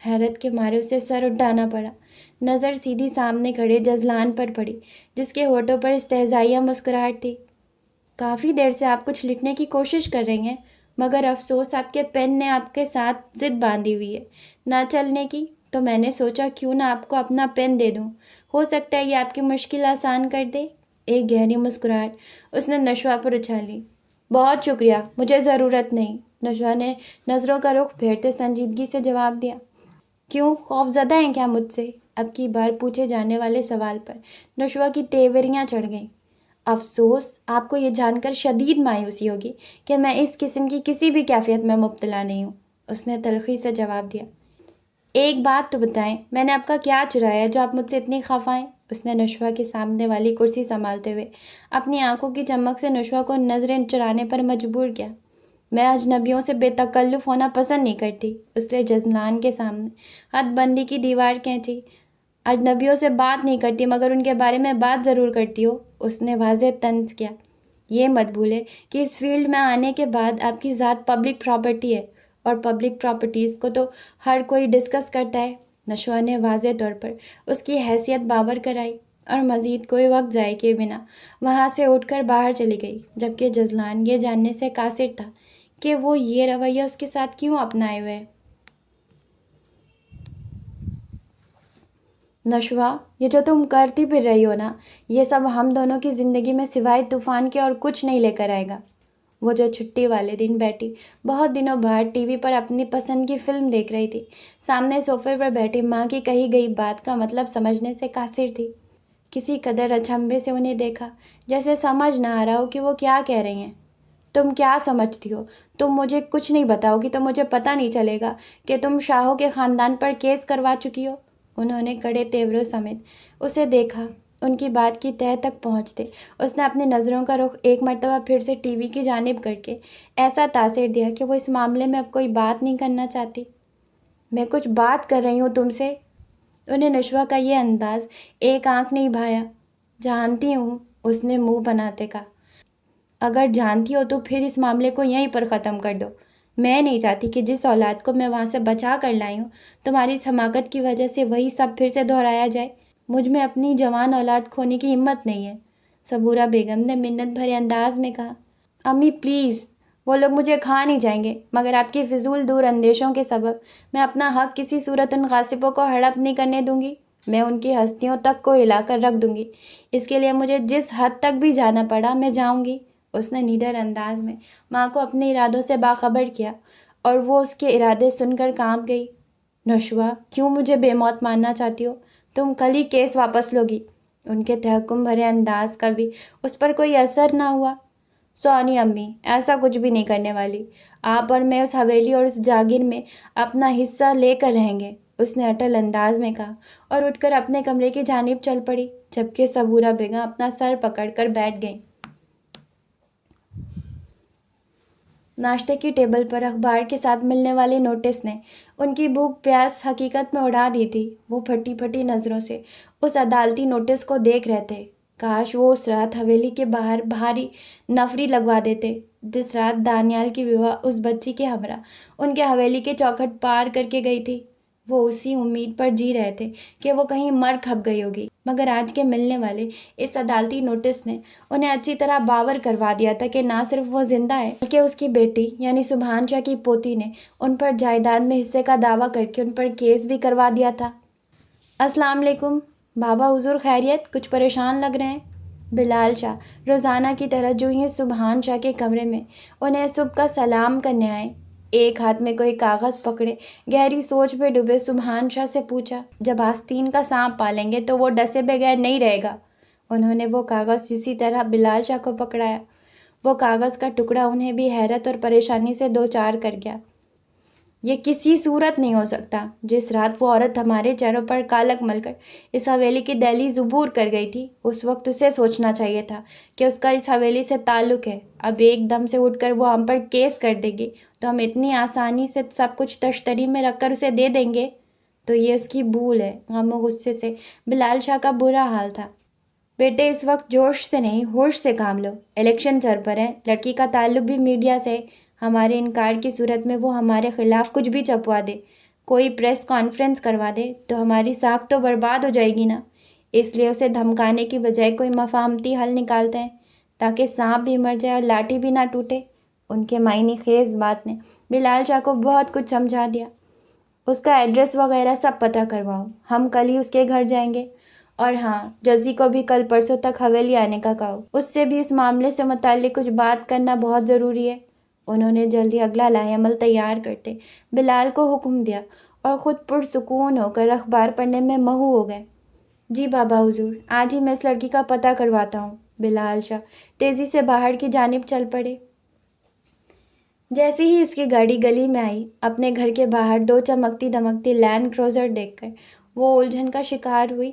حیرت کے مارے اسے سر اٹھانا پڑا۔ نظر سیدھی سامنے کھڑے جزلان پر پڑی، جس کے ہونٹوں پر استہزائیہ مسکراہٹ تھی۔ کافی دیر سے آپ کچھ لکھنے کی کوشش کر رہی ہیں، مگر افسوس آپ کے پین نے آپ کے ساتھ ضد باندھی ہوئی ہے نہ چلنے کی، تو میں نے سوچا کیوں نہ آپ کو اپنا پین دے دوں، ہو سکتا ہے یہ آپ کی مشکل آسان کر دے۔ ایک گہری مسکراہٹ اس نے نشوہ پر اچھالی۔ بہت شکریہ، مجھے ضرورت نہیں، نشوہ نے نظروں کا رخ پھیرتے سنجیدگی سے جواب دیا۔ کیوں، خوف زدہ ہیں کیا مجھ سے؟ اب کی بار پوچھے جانے والے سوال پر نشوہ کی تیوریاں چڑھ گئیں۔ افسوس، آپ کو یہ جان کر شدید مایوسی ہوگی کہ میں اس قسم کی کسی بھی کیفیت میں مبتلا نہیں ہوں، اس نے تلخی سے جواب دیا۔ ایک بات تو بتائیں، میں نے آپ کا کیا چرایا جو آپ مجھ سے اتنی خفا ہیں؟ اس نے نشوہ کے سامنے والی کرسی سنبھالتے ہوئے اپنی آنکھوں کی چمک سے نشوہ کو نظریں چرانے پر مجبور کیا۔ میں اجنبیوں سے بے تکلف ہونا پسند نہیں کرتی، اس نے جزلان کے سامنے حد بندی کی دیوار کھینچی۔ اجنبیوں سے بات نہیں کرتی مگر ان کے بارے میں بات ضرور کرتی ہو، اس نے واضح طنز کیا۔ یہ مت بھولے کہ اس فیلڈ میں آنے کے بعد آپ کی ذات پبلک پراپرٹی ہے، اور پبلک پراپرٹیز کو تو ہر کوئی ڈسکس کرتا ہے۔ نشوہ نے واضح طور پر اس کی حیثیت باور کرائی اور مزید کوئی وقت ضائع کیے بنا وہاں سے اٹھ کر باہر چلی گئی، جبکہ جزلان یہ جاننے سے قاصر تھا کہ وہ یہ رویہ اس کے ساتھ کیوں اپنائے ہوئے ہے۔ نشوہ، یہ جو تم کرتی پھر رہی ہو نا، یہ سب ہم دونوں کی زندگی میں سوائے طوفان کے اور کچھ نہیں لے کر آئے گا۔ وہ جو چھٹی والے دن بیٹھی بہت دنوں بعد ٹی وی پر اپنی پسند کی فلم دیکھ رہی تھی، سامنے صوفے پر بیٹھی ماں کی کہی گئی بات کا مطلب سمجھنے سے قاصر تھی۔ کسی قدر اچنبھے سے انہیں دیکھا، جیسے سمجھ نہ آ رہا ہو کہ وہ کیا کہہ رہی ہیں۔ تم کیا سمجھتی ہو؟ تم مجھے کچھ نہیں بتاؤ گی تو مجھے پتہ نہیں چلے گا کہ تم شاہوں کے خاندان پر کیس کروا چکی ہو۔ انہوں نے کڑے تیوروں سمیت اسے دیکھا، ان کی بات کی تہہ تک پہنچتے اس نے اپنی نظروں کا رخ ایک مرتبہ پھر سے ٹی وی کی جانب کر کے ایسا تاثر دیا کہ وہ اس معاملے میں اب کوئی بات نہیں کرنا چاہتی۔ میں کچھ بات کر رہی ہوں تم سے۔ انہیں نشوہ کا یہ انداز ایک آنکھ نہیں بھایا۔ جانتی ہوں، اس نے منہ بناتے کہا۔ اگر جانتی ہو تو پھر اس معاملے کو یہیں پر ختم کر دو۔ میں نہیں چاہتی کہ جس اولاد کو میں وہاں سے بچا کر لائی ہوں، تمہاری اس حماقت کی وجہ سے وہی سب پھر سے دہرایا جائے۔ مجھ میں اپنی جوان اولاد کھونے کی ہمت نہیں ہے، صبورہ بیگم نے منت بھرے انداز میں کہا۔ امی پلیز، وہ لوگ مجھے کھا نہیں جائیں گے، مگر آپ کی فضول دور اندیشوں کے سبب میں اپنا حق کسی صورت ان غاصبوں کو ہڑپ نہیں کرنے دوں گی۔ میں ان کی ہستیوں تک کو ہلا کر رکھ دوں گی۔ اس کے لیے مجھے جس حد تک بھی جانا پڑا میں جاؤں گی۔ اس نے نڈر انداز میں ماں کو اپنے ارادوں سے باخبر کیا اور وہ اس کے ارادے سن کر کانپ گئی۔ نشوہ، کیوں مجھے بے موت مارنا چاہتی ہو؟ تم کل ہی کیس واپس لوگی۔ ان کے تحکم بھرے انداز کا بھی اس پر کوئی اثر نہ ہوا۔ سوری امی، ایسا کچھ بھی نہیں کرنے والی۔ آپ اور میں اس حویلی اور اس جاگیر میں اپنا حصہ لے کر رہیں گے، اس نے اٹل انداز میں کہا اور اٹھ کر اپنے کمرے کی جانب چل پڑی، جبکہ صبورہ بیگم اپنا سر پکڑ کر بیٹھ گئیں۔ ناشتے کی ٹیبل پر اخبار کے ساتھ ملنے والے نوٹس نے ان کی بھوک پیاس حقیقت میں اڑا دی تھی۔ وہ پھٹی پھٹی نظروں سے اس عدالتی نوٹس کو دیکھ رہے تھے۔ کاش وہ اس رات حویلی کے باہر بھاری نفری لگوا دیتے جس رات دانیال کی بیوہ اس بچی کے ہمراہ ان کے حویلی کے چوکھٹ پار کر کے گئی تھی۔ وہ اسی امید پر جی رہے تھے کہ وہ کہیں مر کھپ گئی ہوگی، مگر آج کے ملنے والے اس عدالتی نوٹس نے انہیں اچھی طرح باور کروا دیا تھا کہ نہ صرف وہ زندہ ہے بلکہ اس کی بیٹی یعنی سبحان شاہ کی پوتی نے ان پر جائیداد میں حصے کا دعویٰ کر کے ان پر کیس بھی کروا دیا تھا۔ السلام علیکم بابا حضور، خیریت؟ کچھ پریشان لگ رہے ہیں؟ بلال شاہ روزانہ کی طرح جو ہی سبحان شاہ کے کمرے میں انہیں صبح کا سلام کرنے آئے، ایک ہاتھ میں کوئی کاغذ پکڑے گہری سوچ میں ڈوبے سبحان شاہ سے پوچھا، جب آستین کا سانپ پالیں گے تو وہ ڈسے بغیر نہیں رہے گا؟ انہوں نے وہ کاغذ اسی طرح بلال شاہ کو پکڑایا۔ وہ کاغذ کا ٹکڑا انہیں بھی حیرت اور پریشانی سے دو چار کر گیا۔ یہ کسی صورت نہیں ہو سکتا۔ جس رات وہ عورت ہمارے چہروں پر کالک مل کر اس حویلی کی دہلیز عبور کر گئی تھی، اس وقت اسے سوچنا چاہیے تھا کہ اس کا اس حویلی سے تعلق ہے۔ اب ایک دم سے اٹھ کر وہ ہم پر کیس کر دے گی تو ہم اتنی آسانی سے سب کچھ تشتری میں رکھ کر اسے دے دیں گے؟ تو یہ اس کی بھول ہے۔ غم و غصے سے بلال شاہ کا برا حال تھا۔ بیٹے، اس وقت جوش سے نہیں، ہوش سے کام لو۔ الیکشن سر پر ہے، لڑکی کا تعلق بھی میڈیا سے ہے۔ ہمارے انکار کی صورت میں وہ ہمارے خلاف کچھ بھی چھپوا دے، کوئی پریس کانفرنس کروا دے تو ہماری ساکھ تو برباد ہو جائے گی نا۔ اس لیے اسے دھمکانے کی بجائے کوئی مفاہمتی حل نکالتے ہیں تاکہ سانپ بھی مر جائے اور لاٹھی بھی نہ ٹوٹے۔ ان کے معنی خیز بات نے بلال شاہ کو بہت کچھ سمجھا دیا۔ اس کا ایڈریس وغیرہ سب پتہ کرواؤ، ہم کل ہی اس کے گھر جائیں گے۔ اور ہاں، جزی کو بھی کل پرسوں تک حویلی آنے کا کہو، اس سے بھی اس معاملے سے متعلق کچھ بات کرنا بہت ضروری ہے۔ انہوں نے جلدی اگلا لاہ عمل تیار کرتے بلال کو حکم دیا اور خود پرسکون ہو کر اخبار پڑھنے میں مہو ہو گئے۔ جی بابا حضور، آج ہی میں اس لڑکی کا پتہ کرواتا ہوں۔ بلال شاہ تیزی سے باہر کی جانب چل پڑے۔ جیسے ہی اس کی گاڑی گلی میں آئی، اپنے گھر کے باہر دو چمکتی دمکتی لینڈ کروزر دیکھ کر وہ الجھن کا شکار ہوئی۔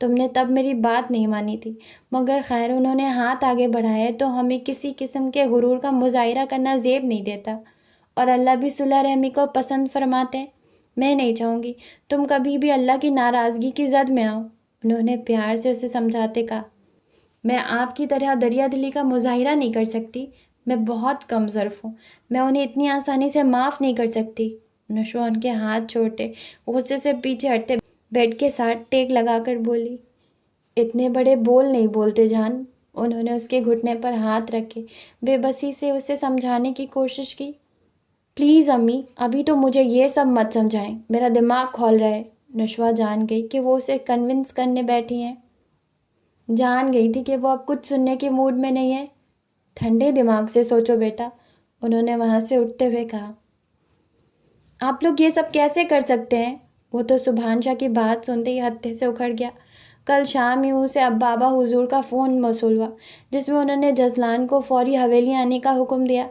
تم نے تب میری بات نہیں مانی تھی، مگر خیر انہوں نے ہاتھ آگے بڑھائے تو ہمیں کسی قسم کے غرور کا مظاہرہ کرنا زیب نہیں دیتا، اور اللہ بھی صلح رحمی کو پسند فرماتے ہیں۔ میں نہیں چاہوں گی تم کبھی بھی اللہ کی ناراضگی کی زد میں آؤ، انہوں نے پیار سے اسے سمجھاتے کہا۔ میں آپ کی طرح دریا دلی کا مظاہرہ نہیں کر سکتی، میں بہت کم ظرف ہوں، میں انہیں اتنی آسانی سے معاف نہیں کر سکتی۔ نشوہ ان کے ہاتھ چھوڑتے غصے سے پیچھے ہٹتے بیڈ کے ساتھ ٹیک لگا کر بولی، اتنے بڑے بول نہیں بولتے جان۔ انہوں نے اس کے گھٹنے پر ہاتھ رکھے بے بسی سے اسے سمجھانے کی کوشش کی۔ پلیز امی، ابھی تو مجھے یہ سب مت سمجھائیں، میرا دماغ کھول رہا ہے۔ نشوہ جان گئی کہ وہ اسے کنونس کرنے بیٹھی ہیں، جان گئی تھی کہ وہ اب کچھ سننے کے موڈ میں نہیں ہے۔ ٹھنڈے دماغ سے سوچو بیٹا، انہوں نے وہاں سے اٹھتے ہوئے کہا۔ آپ لوگ یہ سب کیسے کر سکتے ہیں؟ وہ تو سبحان شاہ کی بات سنتے ہی ہتھے سے اکھڑ گیا۔ کل شام ہی اسے اب بابا حضور کا فون موصول ہوا، جس میں انہوں نے جزلان کو فوری حویلی آنے کا حکم دیا۔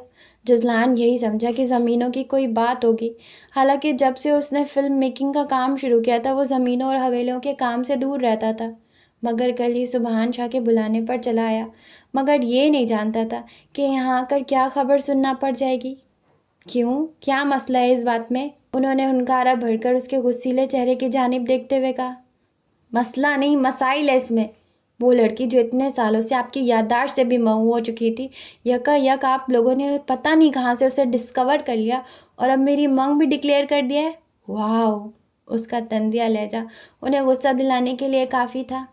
جزلان یہی سمجھا کہ زمینوں کی کوئی بات ہوگی، حالانکہ جب سے اس نے فلم میکنگ کا کام شروع کیا تھا وہ زمینوں اور حویلیوں کے کام سے دور رہتا تھا، مگر کل ہی سبحان شاہ کے بلانے پر چلا آیا، مگر یہ نہیں جانتا تھا کہ یہاں آ کر کیا خبر سننا پڑ جائے گی۔ کیوں؟ کیا مسئلہ ہے اس بات میں؟ انہوں نے ہنکارا بھر کر اس کے غصیلے چہرے کی جانب دیکھتے ہوئے کہا۔ مسئلہ نہیں، مسائل ہے اس میں۔ وہ لڑکی جو اتنے سالوں سے آپ کی یادداشت سے بھی محو ہو چکی تھی، یکا یک آپ لوگوں نے پتہ نہیں کہاں سے اسے ڈسکور کر لیا اور اب میری منگ بھی ڈکلیئر کر دیا ہے۔ واو! اس کا طنزیہ لہجہ انہیں غصہ دلانے کے لیے کافی تھا۔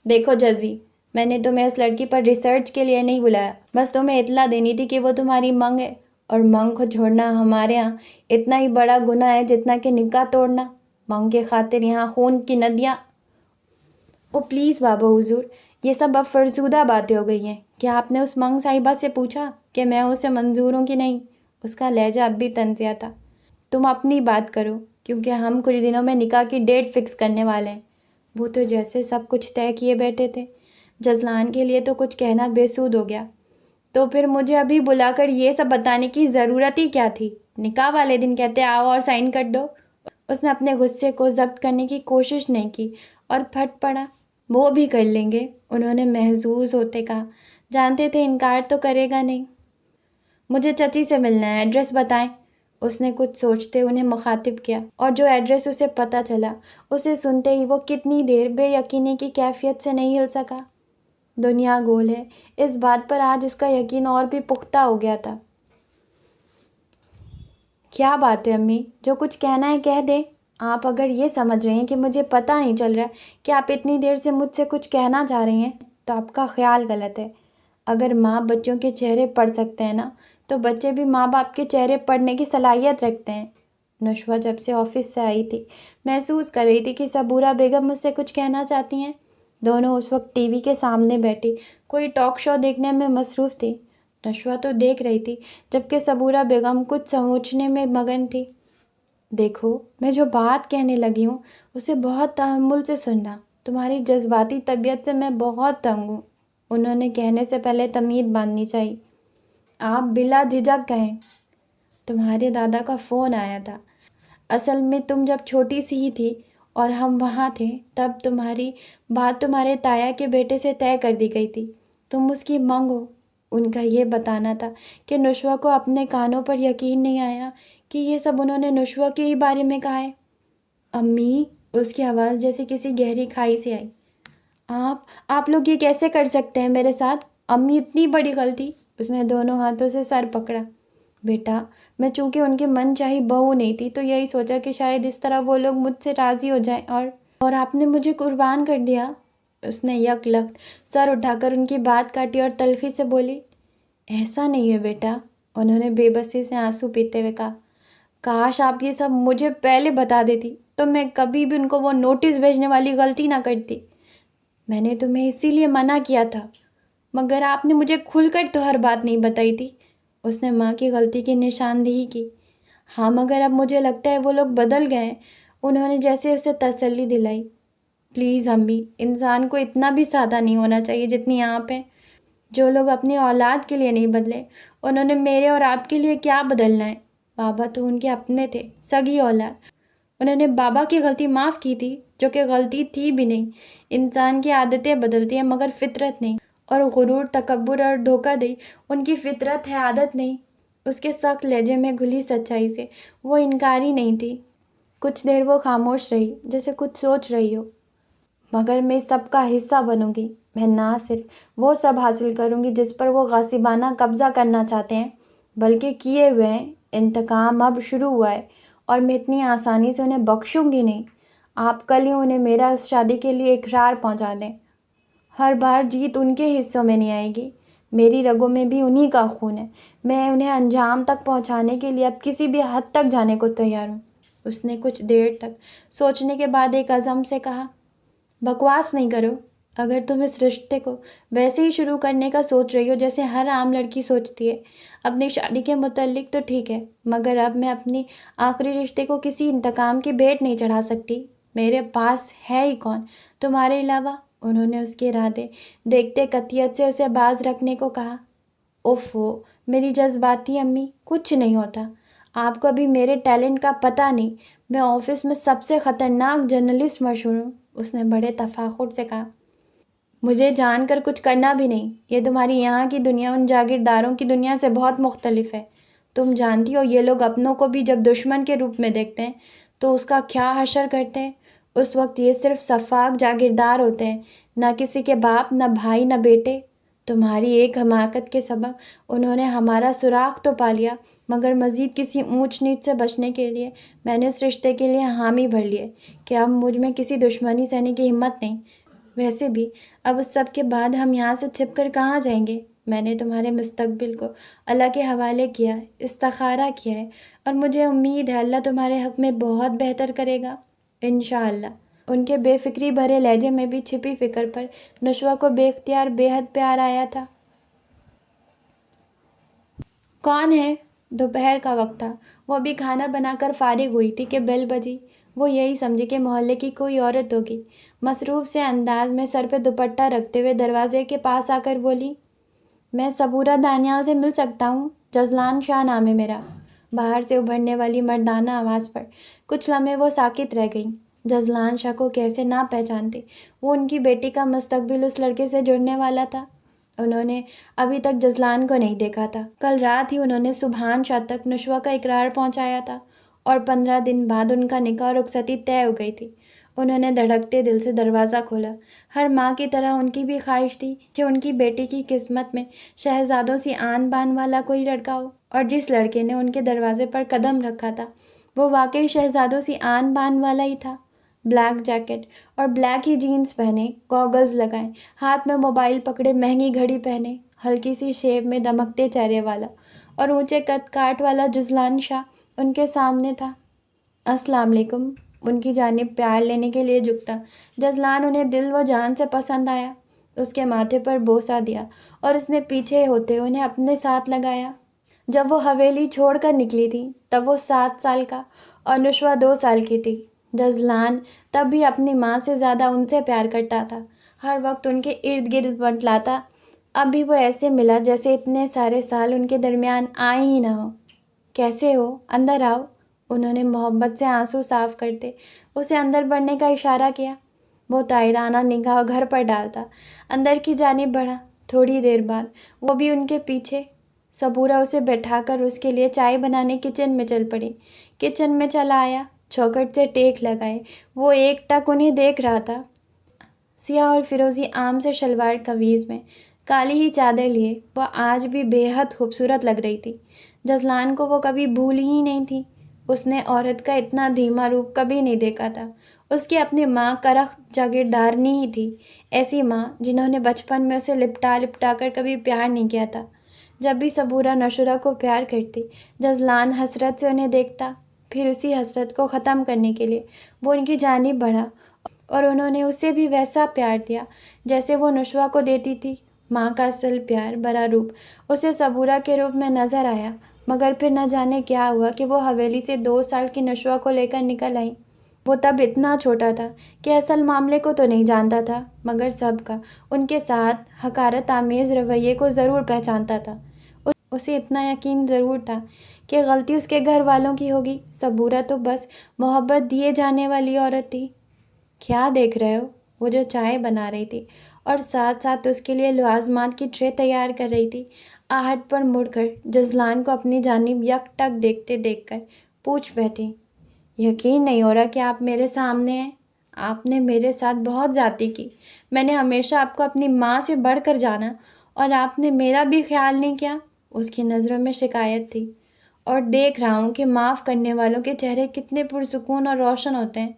دیکھو جزی، میں نے تمہیں اس لڑکی پر ریسرچ کے لیے نہیں بلایا، بس تمہیں اطلاع دینی تھی کہ وہ تمہاری منگ ہے، اور منگ کو چھوڑنا ہمارے ہاں اتنا ہی بڑا گناہ ہے جتنا کہ نکاح توڑنا۔ منگ کے خاطر یہاں خون کی ندیاں۔ او پلیز بابا حضور، یہ سب اب فرسودہ باتیں ہو گئی ہیں۔ کیا آپ نے اس منگ صاحبہ سے پوچھا کہ میں اسے منظور ہوں کہ نہیں؟ اس کا لہجہ اب بھی طنزیہ تھا۔ تم اپنی بات کرو، کیونکہ ہم کچھ دنوں میں نکاح کی ڈیٹ فکس کرنے والے ہیں۔ وہ تو جیسے سب کچھ طے کیے بیٹھے تھے۔ جزلان کے لیے تو کچھ کہنا بے سود ہو گیا۔ تو پھر مجھے ابھی بلا کر یہ سب بتانے کی ضرورت ہی کیا تھی؟ نکاح والے دن کہتے آؤ اور سائن کر دو۔ اس نے اپنے غصے کو ضبط کرنے کی کوشش نہیں کی اور پھٹ پڑا۔ وہ بھی کر لیں گے، انہوں نے محظوظ ہوتے کہا، جانتے تھے انکار تو کرے گا نہیں۔ مجھے چچی سے ملنا ہے، ایڈریس بتائیں۔ اس نے کچھ سوچتے انہیں مخاطب کیا، اور جو ایڈریس اسے پتہ چلا، اسے سنتے ہی وہ کتنی دیر بے یقینی کی کیفیت سے نہیں ہل سکا۔ دنیا گول ہے، اس بات پر آج اس کا یقین اور بھی پختہ ہو گیا تھا۔ کیا بات ہے امی، جو کچھ کہنا ہے کہہ دیں۔ آپ اگر یہ سمجھ رہے ہیں کہ مجھے پتہ نہیں چل رہا کہ آپ اتنی دیر سے مجھ سے کچھ کہنا چاہ رہی ہیں، تو آپ کا خیال غلط ہے۔ اگر ماں بچوں کے چہرے پڑھ سکتے ہیں نا، تو بچے بھی ماں باپ کے چہرے پڑھنے کی صلاحیت رکھتے ہیں۔ نشوہ جب سے آفس سے آئی تھی، محسوس کر رہی تھی کہ صبورہ بیگم مجھ سے کچھ کہنا چاہتی ہیں۔ دونوں اس وقت ٹی وی کے سامنے بیٹھی کوئی ٹاک شو دیکھنے میں مصروف تھی۔ نشوہ تو دیکھ رہی تھی، جبکہ صبورہ بیگم کچھ سوچنے میں مگن تھی۔ دیکھو، میں جو بات کہنے لگی ہوں اسے بہت تحمل سے سننا، تمہاری جذباتی طبیعت سے میں بہت تنگ ہوں۔ انہوں نے کہنے سے پہلے تمہید باندھنی چاہیے۔ آپ بلا جھجک کہیں۔ تمہارے دادا کا فون آیا تھا۔ اصل میں تم جب چھوٹی سی ہی تھی اور ہم وہاں تھے، تب تمہاری بات تمہارے تایا کے بیٹے سے طے کر دی گئی تھی، تم اس کی منگ ہو۔ ان کا یہ بتانا تھا کہ نشوہ کو اپنے کانوں پر یقین نہیں آیا کہ یہ سب انہوں نے نشوہ کے ہی بارے میں کہا ہے۔ امی، اس کی آواز جیسے کسی گہری کھائی سے آئی۔ آپ لوگ یہ کیسے کر سکتے ہیں میرے ساتھ؟ امی، اتنی بڑی غلطی۔ اس نے دونوں ہاتھوں سے سر پکڑا۔ بیٹا، میں چونکہ ان کے من چاہی بہو نہیں تھی، تو یہی سوچا کہ شاید اس طرح وہ لوگ مجھ سے راضی ہو جائیں، اور آپ نے مجھے قربان کر دیا۔ اس نے یک لخت سر اٹھا کر ان کی بات کاٹی اور تلخی سے بولی، ایسا نہیں ہے بیٹا۔ انہوں نے بے بسی سے آنسو پیتے ہوئے کہا، کاش آپ یہ سب مجھے پہلے بتا دیتی، تو میں کبھی بھی ان کو وہ نوٹس بھیجنے والی غلطی نہ کرتی۔ میں نے تمہیں اسی لیے منع کیا تھا، مگر آپ نے مجھے کھل کر تو ہر بات نہیں بتائی تھی۔ اس نے ماں کی غلطی کی نشاندہی کی۔ ہاں، مگر اب مجھے لگتا ہے وہ لوگ بدل گئے ہیں، انہوں نے جیسے اسے تسلی دلائی۔ پلیز امی، انسان کو اتنا بھی سادہ نہیں ہونا چاہیے جتنی آپ ہیں۔ جو لوگ اپنی اولاد کے لیے نہیں بدلے، انہوں نے میرے اور آپ کے لیے کیا بدلنا ہے؟ بابا تو ان کے اپنے تھے، سگی اولاد۔ انہوں نے بابا کی غلطی معاف کی تھی، جو کہ غلطی تھی بھی نہیں۔ انسان کی عادتیں بدلتی ہیں مگر فطرت نہیں، اور غرور، تکبر اور دھوکہ دہی ان کی فطرت ہے، عادت نہیں۔ اس کے سخت لہجے میں گھلی سچائی سے وہ انکاری نہیں تھی۔ کچھ دیر وہ خاموش رہی، جیسے کچھ سوچ رہی ہو۔ مگر میں سب کا حصہ بنوں گی، میں نہ صرف وہ سب حاصل کروں گی جس پر وہ غاصبانہ قبضہ کرنا چاہتے ہیں، بلکہ کیے ہوئے ہیں۔ انتقام اب شروع ہوا ہے اور میں اتنی آسانی سے انہیں بخشوں گی نہیں۔ آپ کل ہی انہیں میرا اس شادی کے لیے اقرار پہنچا دیں۔ ہر بار جیت ان کے حصوں میں نہیں آئے گی، میری رگوں میں بھی انہی کا خون ہے۔ میں انہیں انجام تک پہنچانے کے لیے اب کسی بھی حد تک جانے کو تیار ہوں۔ اس نے کچھ دیر تک سوچنے کے بعد ایک عزم سے کہا، بکواس نہیں کرو۔ اگر تم اس رشتے کو ویسے ہی شروع کرنے کا سوچ رہی ہو جیسے ہر عام لڑکی سوچتی ہے اپنی شادی کے متعلق، تو ٹھیک ہے، مگر اب میں اپنی آخری رشتے کو کسی انتقام کی بھیٹ نہیں چڑھا سکتی۔ میرے پاس ہے ہی کون تمہارے علاوہ؟ انہوں نے اس کے ارادے دیکھتے قطعیت سے اسے باز رکھنے کو کہا۔ اوفو میری جذباتی امی، کچھ نہیں ہوتا۔ آپ کو ابھی میرے ٹیلنٹ کا پتہ نہیں۔ میں آفس میں سب سے خطرناک جرنلسٹ مشہور ہوں، اس نے بڑے تفاخر سے کہا۔ مجھے جان کر کچھ کرنا بھی نہیں۔ یہ تمہاری یہاں کی دنیا ان جاگیرداروں کی دنیا سے بہت مختلف ہے۔ تم جانتی ہو یہ لوگ اپنوں کو بھی جب دشمن کے روپ میں دیکھتے ہیں تو اس کا کیا حشر کرتے ہیں۔ اس وقت یہ صرف سفاک جاگیردار ہوتے ہیں، نہ کسی کے باپ، نہ بھائی، نہ بیٹے۔ تمہاری ایک حماقت کے سبب انہوں نے ہمارا سراغ تو پا لیا، مگر مزید کسی اونچ نیچ سے بچنے کے لیے میں نے اس رشتے کے لیے حامی بھر لیے کہ اب مجھ میں کسی دشمنی سہنے کی ہمت نہیں۔ ویسے بھی اب اس سب کے بعد ہم یہاں سے چھپ کر کہاں جائیں گے؟ میں نے تمہارے مستقبل کو اللہ کے حوالے کیا ہے، استخارہ کیا ہے، اور مجھے امید ہے اللہ تمہارے حق میں بہت بہتر کرے گا، انشاءاللہ۔ ان کے بے فکری بھرے لہجے میں بھی چھپی فکر پر نشوہ کو بے اختیار بے حد پیار آیا تھا۔ کون ہے؟ دوپہر کا وقت تھا، وہ ابھی کھانا بنا کر فارغ ہوئی تھی کہ بیل بجی۔ وہ یہی سمجھی کہ محلے کی کوئی عورت ہوگی۔ مصروف سے انداز میں سر پہ دوپٹہ رکھتے ہوئے دروازے کے پاس آ کر بولی، میں صبورہ دانیال سے مل سکتا ہوں؟ جزلان شاہ نام ہے میرا۔ باہر سے ابھرنے والی مردانہ آواز پر کچھ لمحے وہ ساکت رہ گئیں۔ جزلان شاہ کو کیسے نہ پہچانتی؟ وہ ان کی بیٹی کا مستقبل اس لڑکے سے جڑنے والا تھا۔ انہوں نے ابھی تک جزلان کو نہیں دیکھا تھا۔ کل رات ہی انہوں نے سبحان شاہ تک نشوہ کا اقرار پہنچایا تھا اور 15 دن بعد ان کا نکاح اور رخصتی طے ہو گئی تھی۔ انہوں نے دھڑکتے دل سے دروازہ کھولا۔ ہر ماں کی طرح ان کی بھی خواہش تھی کہ ان کی بیٹی کی قسمت میں شہزادوں سی آن بان والا کوئی لڑکا ہو، اور جس لڑکے نے ان کے دروازے پر قدم رکھا تھا وہ واقعی شہزادوں سی آن بان والا ہی تھا۔ بلیک جیکٹ اور بلیک ہی جینز پہنے، گوگلز لگائے، ہاتھ میں موبائل پکڑے، مہنگی گھڑی پہنے، ہلکی سی شیو میں دمکتے چہرے والا اور اونچے قد کاٹ والا جزلان شاہ ان کے سامنے تھا۔ السلام علیکم، ان کی جانب پیار لینے کے لیے جھکتا۔ جزلان انہیں دل و جان سے پسند آیا۔ اس کے ماتھے پر بوسہ دیا اور اس نے پیچھے ہوتے انہیں اپنے ساتھ لگایا۔ جب وہ حویلی چھوڑ کر نکلی تھی تب وہ 7 سال کا اور نشوہ 2 سال کی تھی۔ جزلان تب بھی اپنی ماں سے زیادہ ان سے پیار کرتا تھا، ہر وقت ان کے ارد گرد منڈلاتا۔ اب بھی وہ ایسے ملا جیسے اتنے سارے سال ان کے درمیان آئے ہی نہ ہو۔ کیسے ہو؟ اندر آؤ، انہوں نے محبت سے آنسو صاف کرتے اسے اندر بڑھنے کا اشارہ کیا۔ وہ طائرانہ نگاہ گھر پر ڈالتا اندر کی جانب بڑھا۔ تھوڑی دیر بعد وہ بھی ان کے پیچھے۔ صبورہ اسے بٹھا کر اس کے لیے چائے بنانے کچن میں چل پڑی۔ کچن میں چلا آیا، چوکھٹ سے ٹیک لگائے وہ ایک ٹک انہیں دیکھ رہا تھا۔ سیاہ اور فیروزی عام سے شلوار قمیض میں کالی ہی چادر لیے وہ آج بھی بے حد خوبصورت لگ رہی تھی۔ جزلان کو وہ کبھی بھول ہی نہیں تھی۔ اس نے عورت کا اتنا دھیما روپ کبھی نہیں دیکھا تھا۔ اس کی اپنی ماں کرخ جاگیردارنی ہی تھی، ایسی ماں جنہوں نے بچپن میں اسے لپٹا لپٹا کر کبھی پیار نہیں کیا تھا۔ جب بھی صبورہ نشورہ کو پیار کرتی، جزلان حسرت سے انہیں دیکھتا، پھر اسی حسرت کو ختم کرنے کے لیے وہ ان کی جانب بڑھا اور انہوں نے اسے بھی ویسا پیار دیا جیسے وہ نشوہ کو دیتی تھی۔ ماں کا اصل پیار برا روپ اسے صبورہ کے روپ میں نظر آیا، مگر پھر نہ جانے کیا ہوا کہ وہ حویلی سے 2 سال کی نشوہ کو لے کر نکل آئیں۔ وہ تب اتنا چھوٹا تھا کہ اصل معاملے کو تو نہیں جانتا تھا، مگر سب کا ان کے ساتھ حقارت آمیز رویے کو ضرور پہچانتا تھا۔ اسے اتنا یقین ضرور تھا کہ غلطی اس کے گھر والوں کی ہوگی۔ صبورہ تو بس محبت دیے جانے والی عورت تھی۔ کیا دیکھ رہے ہو؟ وہ جو چائے بنا رہی تھی اور ساتھ ساتھ اس کے لیے لوازمات کی ٹرے تیار کر رہی تھی، آہٹ پر مڑ کر جزلان کو اپنی جانب یک ٹک دیکھتے دیکھ کر پوچھ بیٹھی، یقین نہیں ہو رہا کہ آپ میرے سامنے ہیں۔ آپ نے میرے ساتھ بہت زیادتی کی۔ میں نے ہمیشہ آپ کو اپنی ماں سے بڑھ کر جانا اور آپ نے میرا بھی خیال نہیں کیا۔ اس کی نظروں میں شکایت تھی۔ اور دیکھ رہا ہوں کہ معاف کرنے والوں کے چہرے کتنے پرسکون اور روشن ہوتے ہیں۔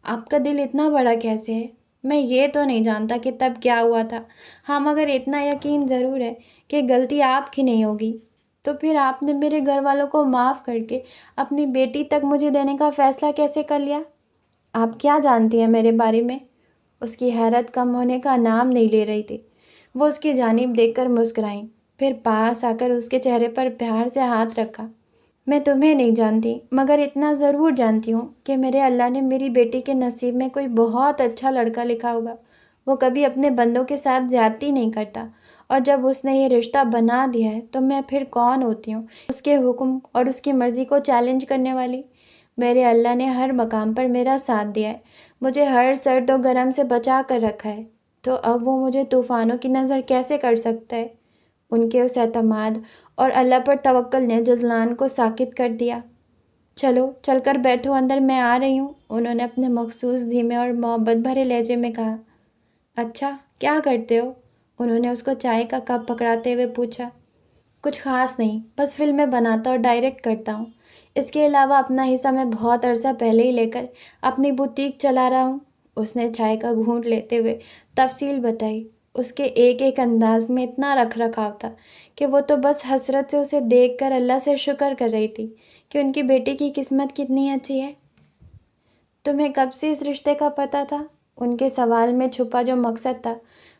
آپ کا دل اتنا بڑا کیسے ہے؟ میں یہ تو نہیں جانتا کہ تب کیا ہوا تھا، ہاں مگر اتنا یقین ضرور ہے کہ غلطی آپ کی نہیں ہوگی۔ تو پھر آپ نے میرے گھر والوں کو معاف کر کے اپنی بیٹی تک مجھے دینے کا فیصلہ کیسے کر لیا؟ آپ کیا جانتی ہیں میرے بارے میں؟ اس کی حیرت کم ہونے کا نام نہیں لے رہی تھی۔ وہ اس کی جانب دیکھ کر مسکرائیں، پھر پاس آ کر اس کے چہرے پر پیار سے ہاتھ رکھا۔ میں تمہیں نہیں جانتی مگر اتنا ضرور جانتی ہوں کہ میرے اللہ نے میری بیٹی کے نصیب میں کوئی بہت اچھا لڑکا لکھا ہوگا۔ وہ کبھی اپنے بندوں کے ساتھ زیادتی نہیں کرتا، اور جب اس نے یہ رشتہ بنا دیا ہے تو میں پھر کون ہوتی ہوں اس کے حکم اور اس کی مرضی کو چیلنج کرنے والی؟ میرے اللہ نے ہر مقام پر میرا ساتھ دیا ہے، مجھے ہر سرد و گرم سے بچا کر رکھا ہے، تو اب وہ مجھے طوفانوں کی نظر کیسے کر سکتا ہے؟ ان کے اس اعتماد اور اللہ پر توکل نے جزلان کو ساکت کر دیا۔ چلو چل کر بیٹھو اندر، میں آ رہی ہوں، انہوں نے اپنے مخصوص دھیمے اور محبت بھرے لہجے میں کہا۔ اچھا کیا کرتے ہو؟ انہوں نے اس کو چائے کا کپ پکڑاتے ہوئے پوچھا۔ کچھ خاص نہیں، بس فلمیں بناتا اور ڈائریکٹ کرتا ہوں۔ اس کے علاوہ اپنا حصہ میں بہت عرصہ پہلے ہی لے کر اپنی بوتیک چلا رہا ہوں۔ اس نے چائے کا گھونٹ لیتے ہوئے تفصیل بتائی۔ اس کے ایک ایک انداز میں اتنا رکھ رکھاؤ تھا کہ وہ تو بس حسرت سے اسے دیکھ کر اللہ سے شکر کر رہی تھی کہ ان کی بیٹی کی قسمت کتنی اچھی ہے۔ تمہیں کب سے اس رشتے کا پتہ تھا؟ ان کے سوال میں چھپا جو مقصد تھا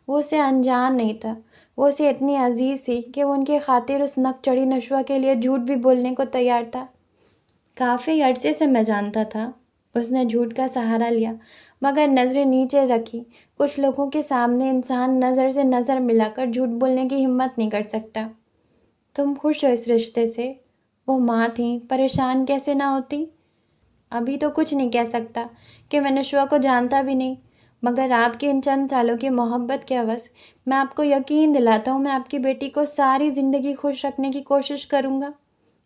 وہ اسے انجان نہیں تھا۔ وہ اسے اتنی عزیز تھی کہ وہ ان کی خاطر اس نک چڑھی نشوہ کے لیے جھوٹ بھی بولنے کو تیار تھا۔ کافی عرصے سے میں جانتا تھا۔ اس نے جھوٹ کا سہارا لیا مگر نظریں نیچے رکھی۔ کچھ لوگوں کے سامنے انسان نظر سے نظر ملا کر جھوٹ بولنے کی ہمت نہیں کر سکتا۔ تم خوش ہو اس رشتے سے؟ وہ ماں تھیں، پریشان کیسے نہ ہوتی؟ ابھی تو کچھ نہیں کہہ سکتا کہ میں نشوہ کو جانتا بھی نہیں، مگر آپ کی ان چند سالوں کی محبت کے عوض میں آپ کو یقین دلاتا ہوں میں آپ کی بیٹی کو ساری زندگی خوش رکھنے کی کوشش کروں گا۔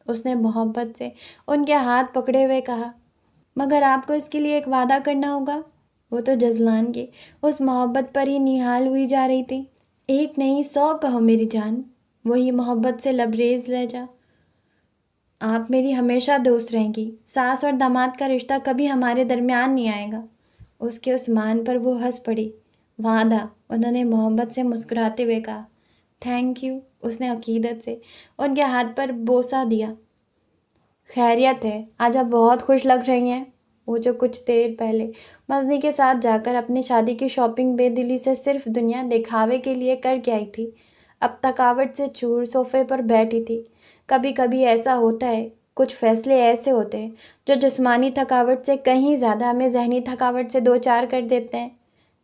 اس نے محبت سے ان کے ہاتھ پکڑے ہوئے کہا۔ مگر آپ کو اس کے لیے ایک وعدہ کرنا ہوگا۔ وہ تو جزلان کی اس محبت پر ہی نہال ہوئی جا رہی تھی۔ ایک نہیں 100 کہو میری جان، وہی محبت سے لبریز لہجہ۔ آپ میری ہمیشہ دوست رہیں گی، ساس اور داماد کا رشتہ کبھی ہمارے درمیان نہیں آئے گا۔ اس کے عثمان پر وہ ہنس پڑی۔ وعدہ، انہوں نے محبت سے مسکراتے ہوئے کہا۔ تھینک یو، اس نے عقیدت سے ان کے ہاتھ پر بوسہ دیا۔ خیریت ہے؟ آج آپ بہت خوش لگ رہی ہیں۔ وہ جو کچھ دیر پہلے مزنی کے ساتھ جا کر اپنی شادی کی شاپنگ بے دلی سے صرف دنیا دکھاوے کے لیے کر کے آئی تھی، اب تھکاوٹ سے چور صوفے پر بیٹھی تھی۔ کبھی کبھی ایسا ہوتا ہے، کچھ فیصلے ایسے ہوتے ہیں جو جسمانی تھکاوٹ سے کہیں زیادہ ہمیں ذہنی تھکاوٹ سے دوچار کر دیتے ہیں۔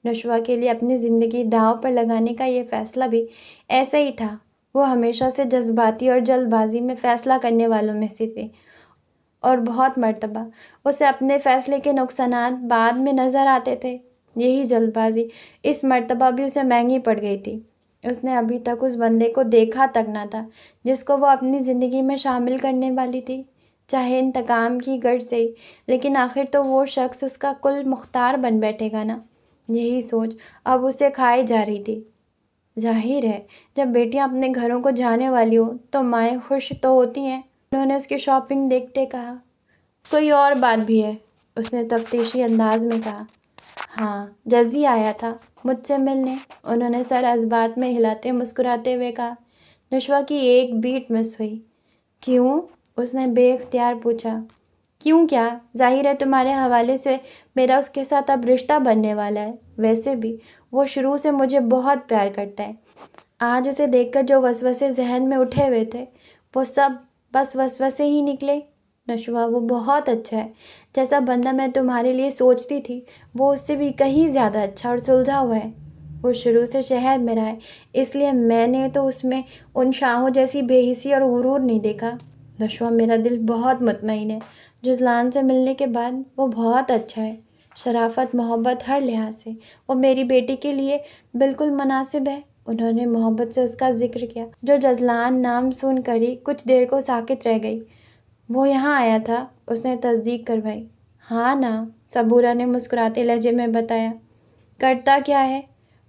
نشوہ کے لیے اپنی زندگی داؤ پر لگانے کا یہ فیصلہ بھی ایسا ہی تھا۔ وہ ہمیشہ سے جذباتی اور جلد بازی میں فیصلہ کرنے والوں میں سے تھی، اور بہت مرتبہ اسے اپنے فیصلے کے نقصانات بعد میں نظر آتے تھے۔ یہی جلد بازی اس مرتبہ بھی اسے مہنگی پڑ گئی تھی۔ اس نے ابھی تک اس بندے کو دیکھا تک نہ تھا جس کو وہ اپنی زندگی میں شامل کرنے والی تھی، چاہے انتقام کی غرض سے ہی، لیکن آخر تو وہ شخص اس کا کل مختار بن بیٹھے گا نا۔ یہی سوچ اب اسے کھائے جا رہی تھی۔ ظاہر ہے جب بیٹیاں اپنے گھروں کو جانے والی ہوں تو مائیں خوش تو ہوتی ہیں، انہوں نے اس کی شاپنگ دیکھتے کہا۔ کوئی اور بات بھی ہے؟ اس نے تفتیشی انداز میں کہا۔ ہاں، جزی آیا تھا مجھ سے ملنے، انہوں نے سر اثبات میں ہلاتے مسکراتے ہوئے کہا۔ نشوہ کی ایک بیٹ مس ہوئی۔ کیوں؟ اس نے بے اختیار پوچھا۔ کیوں کیا؟ ظاہر ہے تمہارے حوالے سے میرا اس کے ساتھ اب رشتہ بننے والا ہے۔ ویسے بھی وہ شروع سے مجھے بہت پیار کرتا ہے۔ آج اسے دیکھ کر جو وسوسے ذہن میں اٹھے ہوئے تھے وہ سب بس وسوسے ہی نکلے۔ نشوہ وہ بہت اچھا ہے، جیسا بندہ میں تمہارے لیے سوچتی تھی وہ اس سے بھی کہیں زیادہ اچھا اور سلجھا ہوا ہے۔ وہ شروع سے شہر میں رہا ہے، اس لیے میں نے تو اس میں ان شاہوں جیسی بے حسی اور غرور نہیں دیکھا۔ نشوہ میرا دل بہت مطمئن ہے، جزلان سے ملنے کے بعد وہ بہت اچھا ہے۔ شرافت، محبت، ہر لحاظ سے وہ میری بیٹی کے لیے بالکل مناسب ہے۔ انہوں نے محبت سے اس کا ذکر کیا، جو جزلان نام سن کر ہی کچھ دیر کو ساکت رہ گئی۔ وہ یہاں آیا تھا؟ اس نے تصدیق کروائی۔ ہاں نا، صبورہ نے مسکراتے لہجے میں بتایا۔ کرتا کیا ہے؟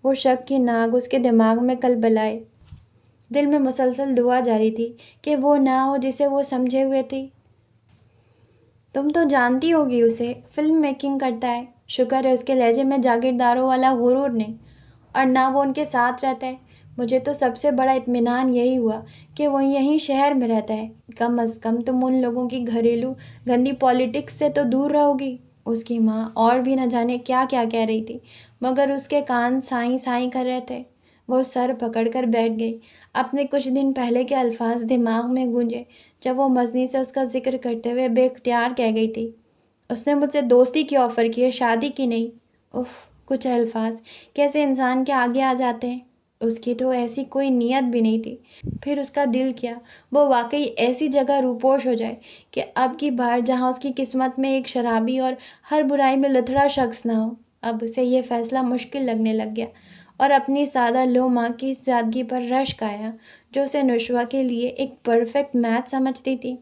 وہ شک کی ناگ اس کے دماغ میں کلبلائے۔ دل میں مسلسل دعا جاری تھی کہ وہ نہ ہو جسے وہ سمجھے ہوئے تھی۔ تم تو جانتی ہوگی اسے، فلم میکنگ کرتا ہے۔ شکر ہے اس کے لہجے میں جاگیرداروں والا غرور نہیں، اور نہ وہ ان کے ساتھ رہتا ہے۔ مجھے تو سب سے بڑا اطمینان یہی ہوا کہ وہ یہیں شہر میں رہتا ہے۔ کم از کم تم ان لوگوں کی گھریلو گندی پالیٹکس سے تو دور رہو گی۔ اس کی ماں اور بھی نہ جانے کیا کیا کہہ رہی تھی، مگر اس کے کان سائیں سائیں کر رہے تھے۔ وہ سر پکڑ کر بیٹھ گئی۔ اپنے کچھ دن پہلے کے الفاظ دماغ میں گونجے جب وہ مزنی سے اس کا ذکر کرتے ہوئے بے اختیار کہہ گئی تھی، اس نے مجھ سے دوستی کی آفر کی ہے، شادی کی نہیں۔ اف، کچھ الفاظ کیسے انسان کے آگے آ جاتے ہیں۔ اس کی تو ایسی کوئی نیت بھی نہیں تھی۔ پھر اس کا دل کیا وہ واقعی ایسی جگہ روپوش ہو جائے کہ اب کی بار جہاں اس کی قسمت میں ایک شرابی اور ہر برائی میں لتھڑا شخص نہ ہو۔ اب اسے یہ فیصلہ مشکل لگنے لگ گیا، اور اپنی سادہ لو ماں کی سادگی پر رشک آیا جو اسے نشوہ کے لیے ایک پرفیکٹ میچ سمجھتی تھی۔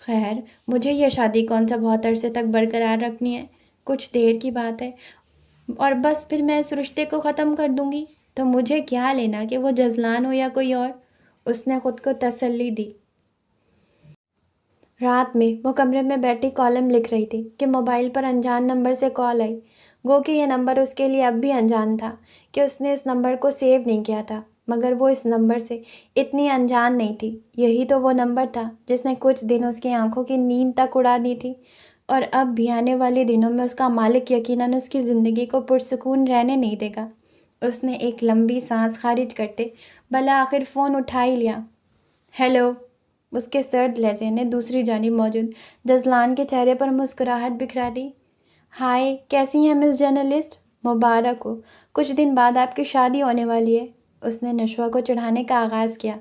خیر، مجھے یہ شادی کون سا بہت عرصے تک برقرار رکھنی ہے، کچھ دیر کی بات ہے، اور بس پھر میں اس رشتے کو ختم کر دوں گی۔ تو مجھے کیا لینا کہ وہ جزلان ہو یا کوئی اور، اس نے خود کو تسلی دی۔ رات میں وہ کمرے میں بیٹھی کالم لکھ رہی تھی کہ موبائل پر انجان نمبر سے کال آئی۔ گو کہ یہ نمبر اس کے لیے اب بھی انجان تھا کہ اس نے اس نمبر کو سیو نہیں کیا تھا، مگر وہ اس نمبر سے اتنی انجان نہیں تھی۔ یہی تو وہ نمبر تھا جس نے کچھ دن اس کی آنکھوں کی نیند تک اڑا دی تھی، اور اب بھی آنے والے دنوں میں اس کا مالک یقیناً اس کی زندگی کو پرسکون رہنے نہیں دے گا۔ اس نے ایک لمبی سانس خارج کرتے بالآخر فون اٹھا ہی لیا۔ ہیلو، اس کے سرد لہجے نے دوسری جانب موجود جزلان کے چہرے پر مسکراہٹ بکھرا دی۔ ہائے، کیسی ہیں مس جرنلسٹ؟ مبارک ہو، کچھ دن بعد آپ کی شادی ہونے والی ہے۔ اس نے نشوہ کو چڑھانے کا آغاز کیا۔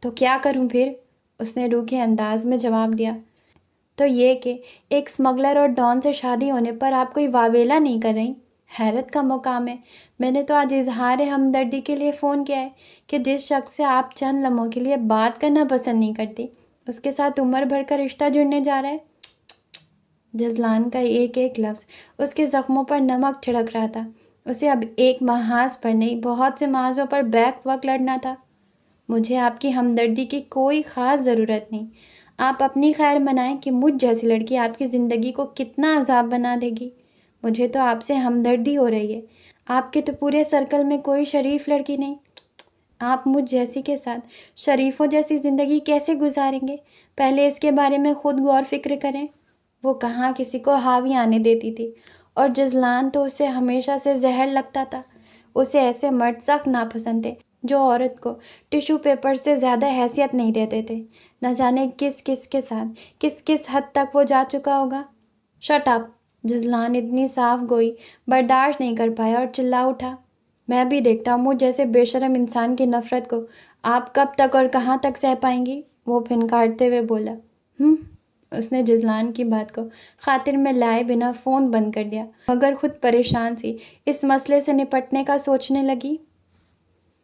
تو کیا کروں پھر؟ اس نے روکھے انداز میں جواب دیا۔ تو یہ کہ ایک اسمگلر اور ڈان سے شادی ہونے پر آپ کوئی واویلا نہیں کر رہی؟ حیرت کا مقام ہے۔ میں نے تو آج اظہار ہمدردی کے لیے فون کیا ہے کہ جس شخص سے آپ چند لمحوں کے لیے بات کرنا پسند نہیں کرتی، اس کے ساتھ عمر بھر کا رشتہ جڑنے جا رہا ہے۔ جزلان کا ایک ایک لفظ اس کے زخموں پر نمک چھڑک رہا تھا۔ اسے اب ایک محاذ پر نہیں، بہت سے محاذوں پر بیک وقت لڑنا تھا۔ مجھے آپ کی ہمدردی کی کوئی خاص ضرورت نہیں۔ آپ اپنی خیر منائیں کہ مجھ جیسی لڑکی آپ کی زندگی کو کتنا عذاب بنا دے گی۔ مجھے تو آپ سے ہمدردی ہو رہی ہے۔ آپ کے تو پورے سرکل میں کوئی شریف لڑکی نہیں۔ آپ مجھ جیسی کے ساتھ شریفوں جیسی زندگی کیسے گزاریں گے؟ پہلے اس کے بارے میں خود غور فکر کریں۔ وہ کہاں کسی کو حاوی آنے دیتی تھی، اور جزلان تو اسے ہمیشہ سے زہر لگتا تھا۔ اسے ایسے مرد سخت ناپسند تھے جو عورت کو ٹیشو پیپر سے زیادہ حیثیت نہیں دیتے تھے۔ نہ جانے کس کس کے ساتھ کس کس حد تک وہ جا چکا ہوگا۔ Shut up! جزلان اتنی صاف گوئی برداشت نہیں کر پایا اور چلا اٹھا۔ میں بھی دیکھتا ہوں مجھ جیسے بے شرم انسان کی نفرت کو آپ کب تک اور کہاں تک سہ پائیں گی؟ وہ پھنکارتے ہوئے بولا۔ اس نے جزلان کی بات کو خاطر میں لائے بنا فون بند کر دیا، مگر خود پریشان سی اس مسئلے سے نپٹنے کا سوچنے لگی۔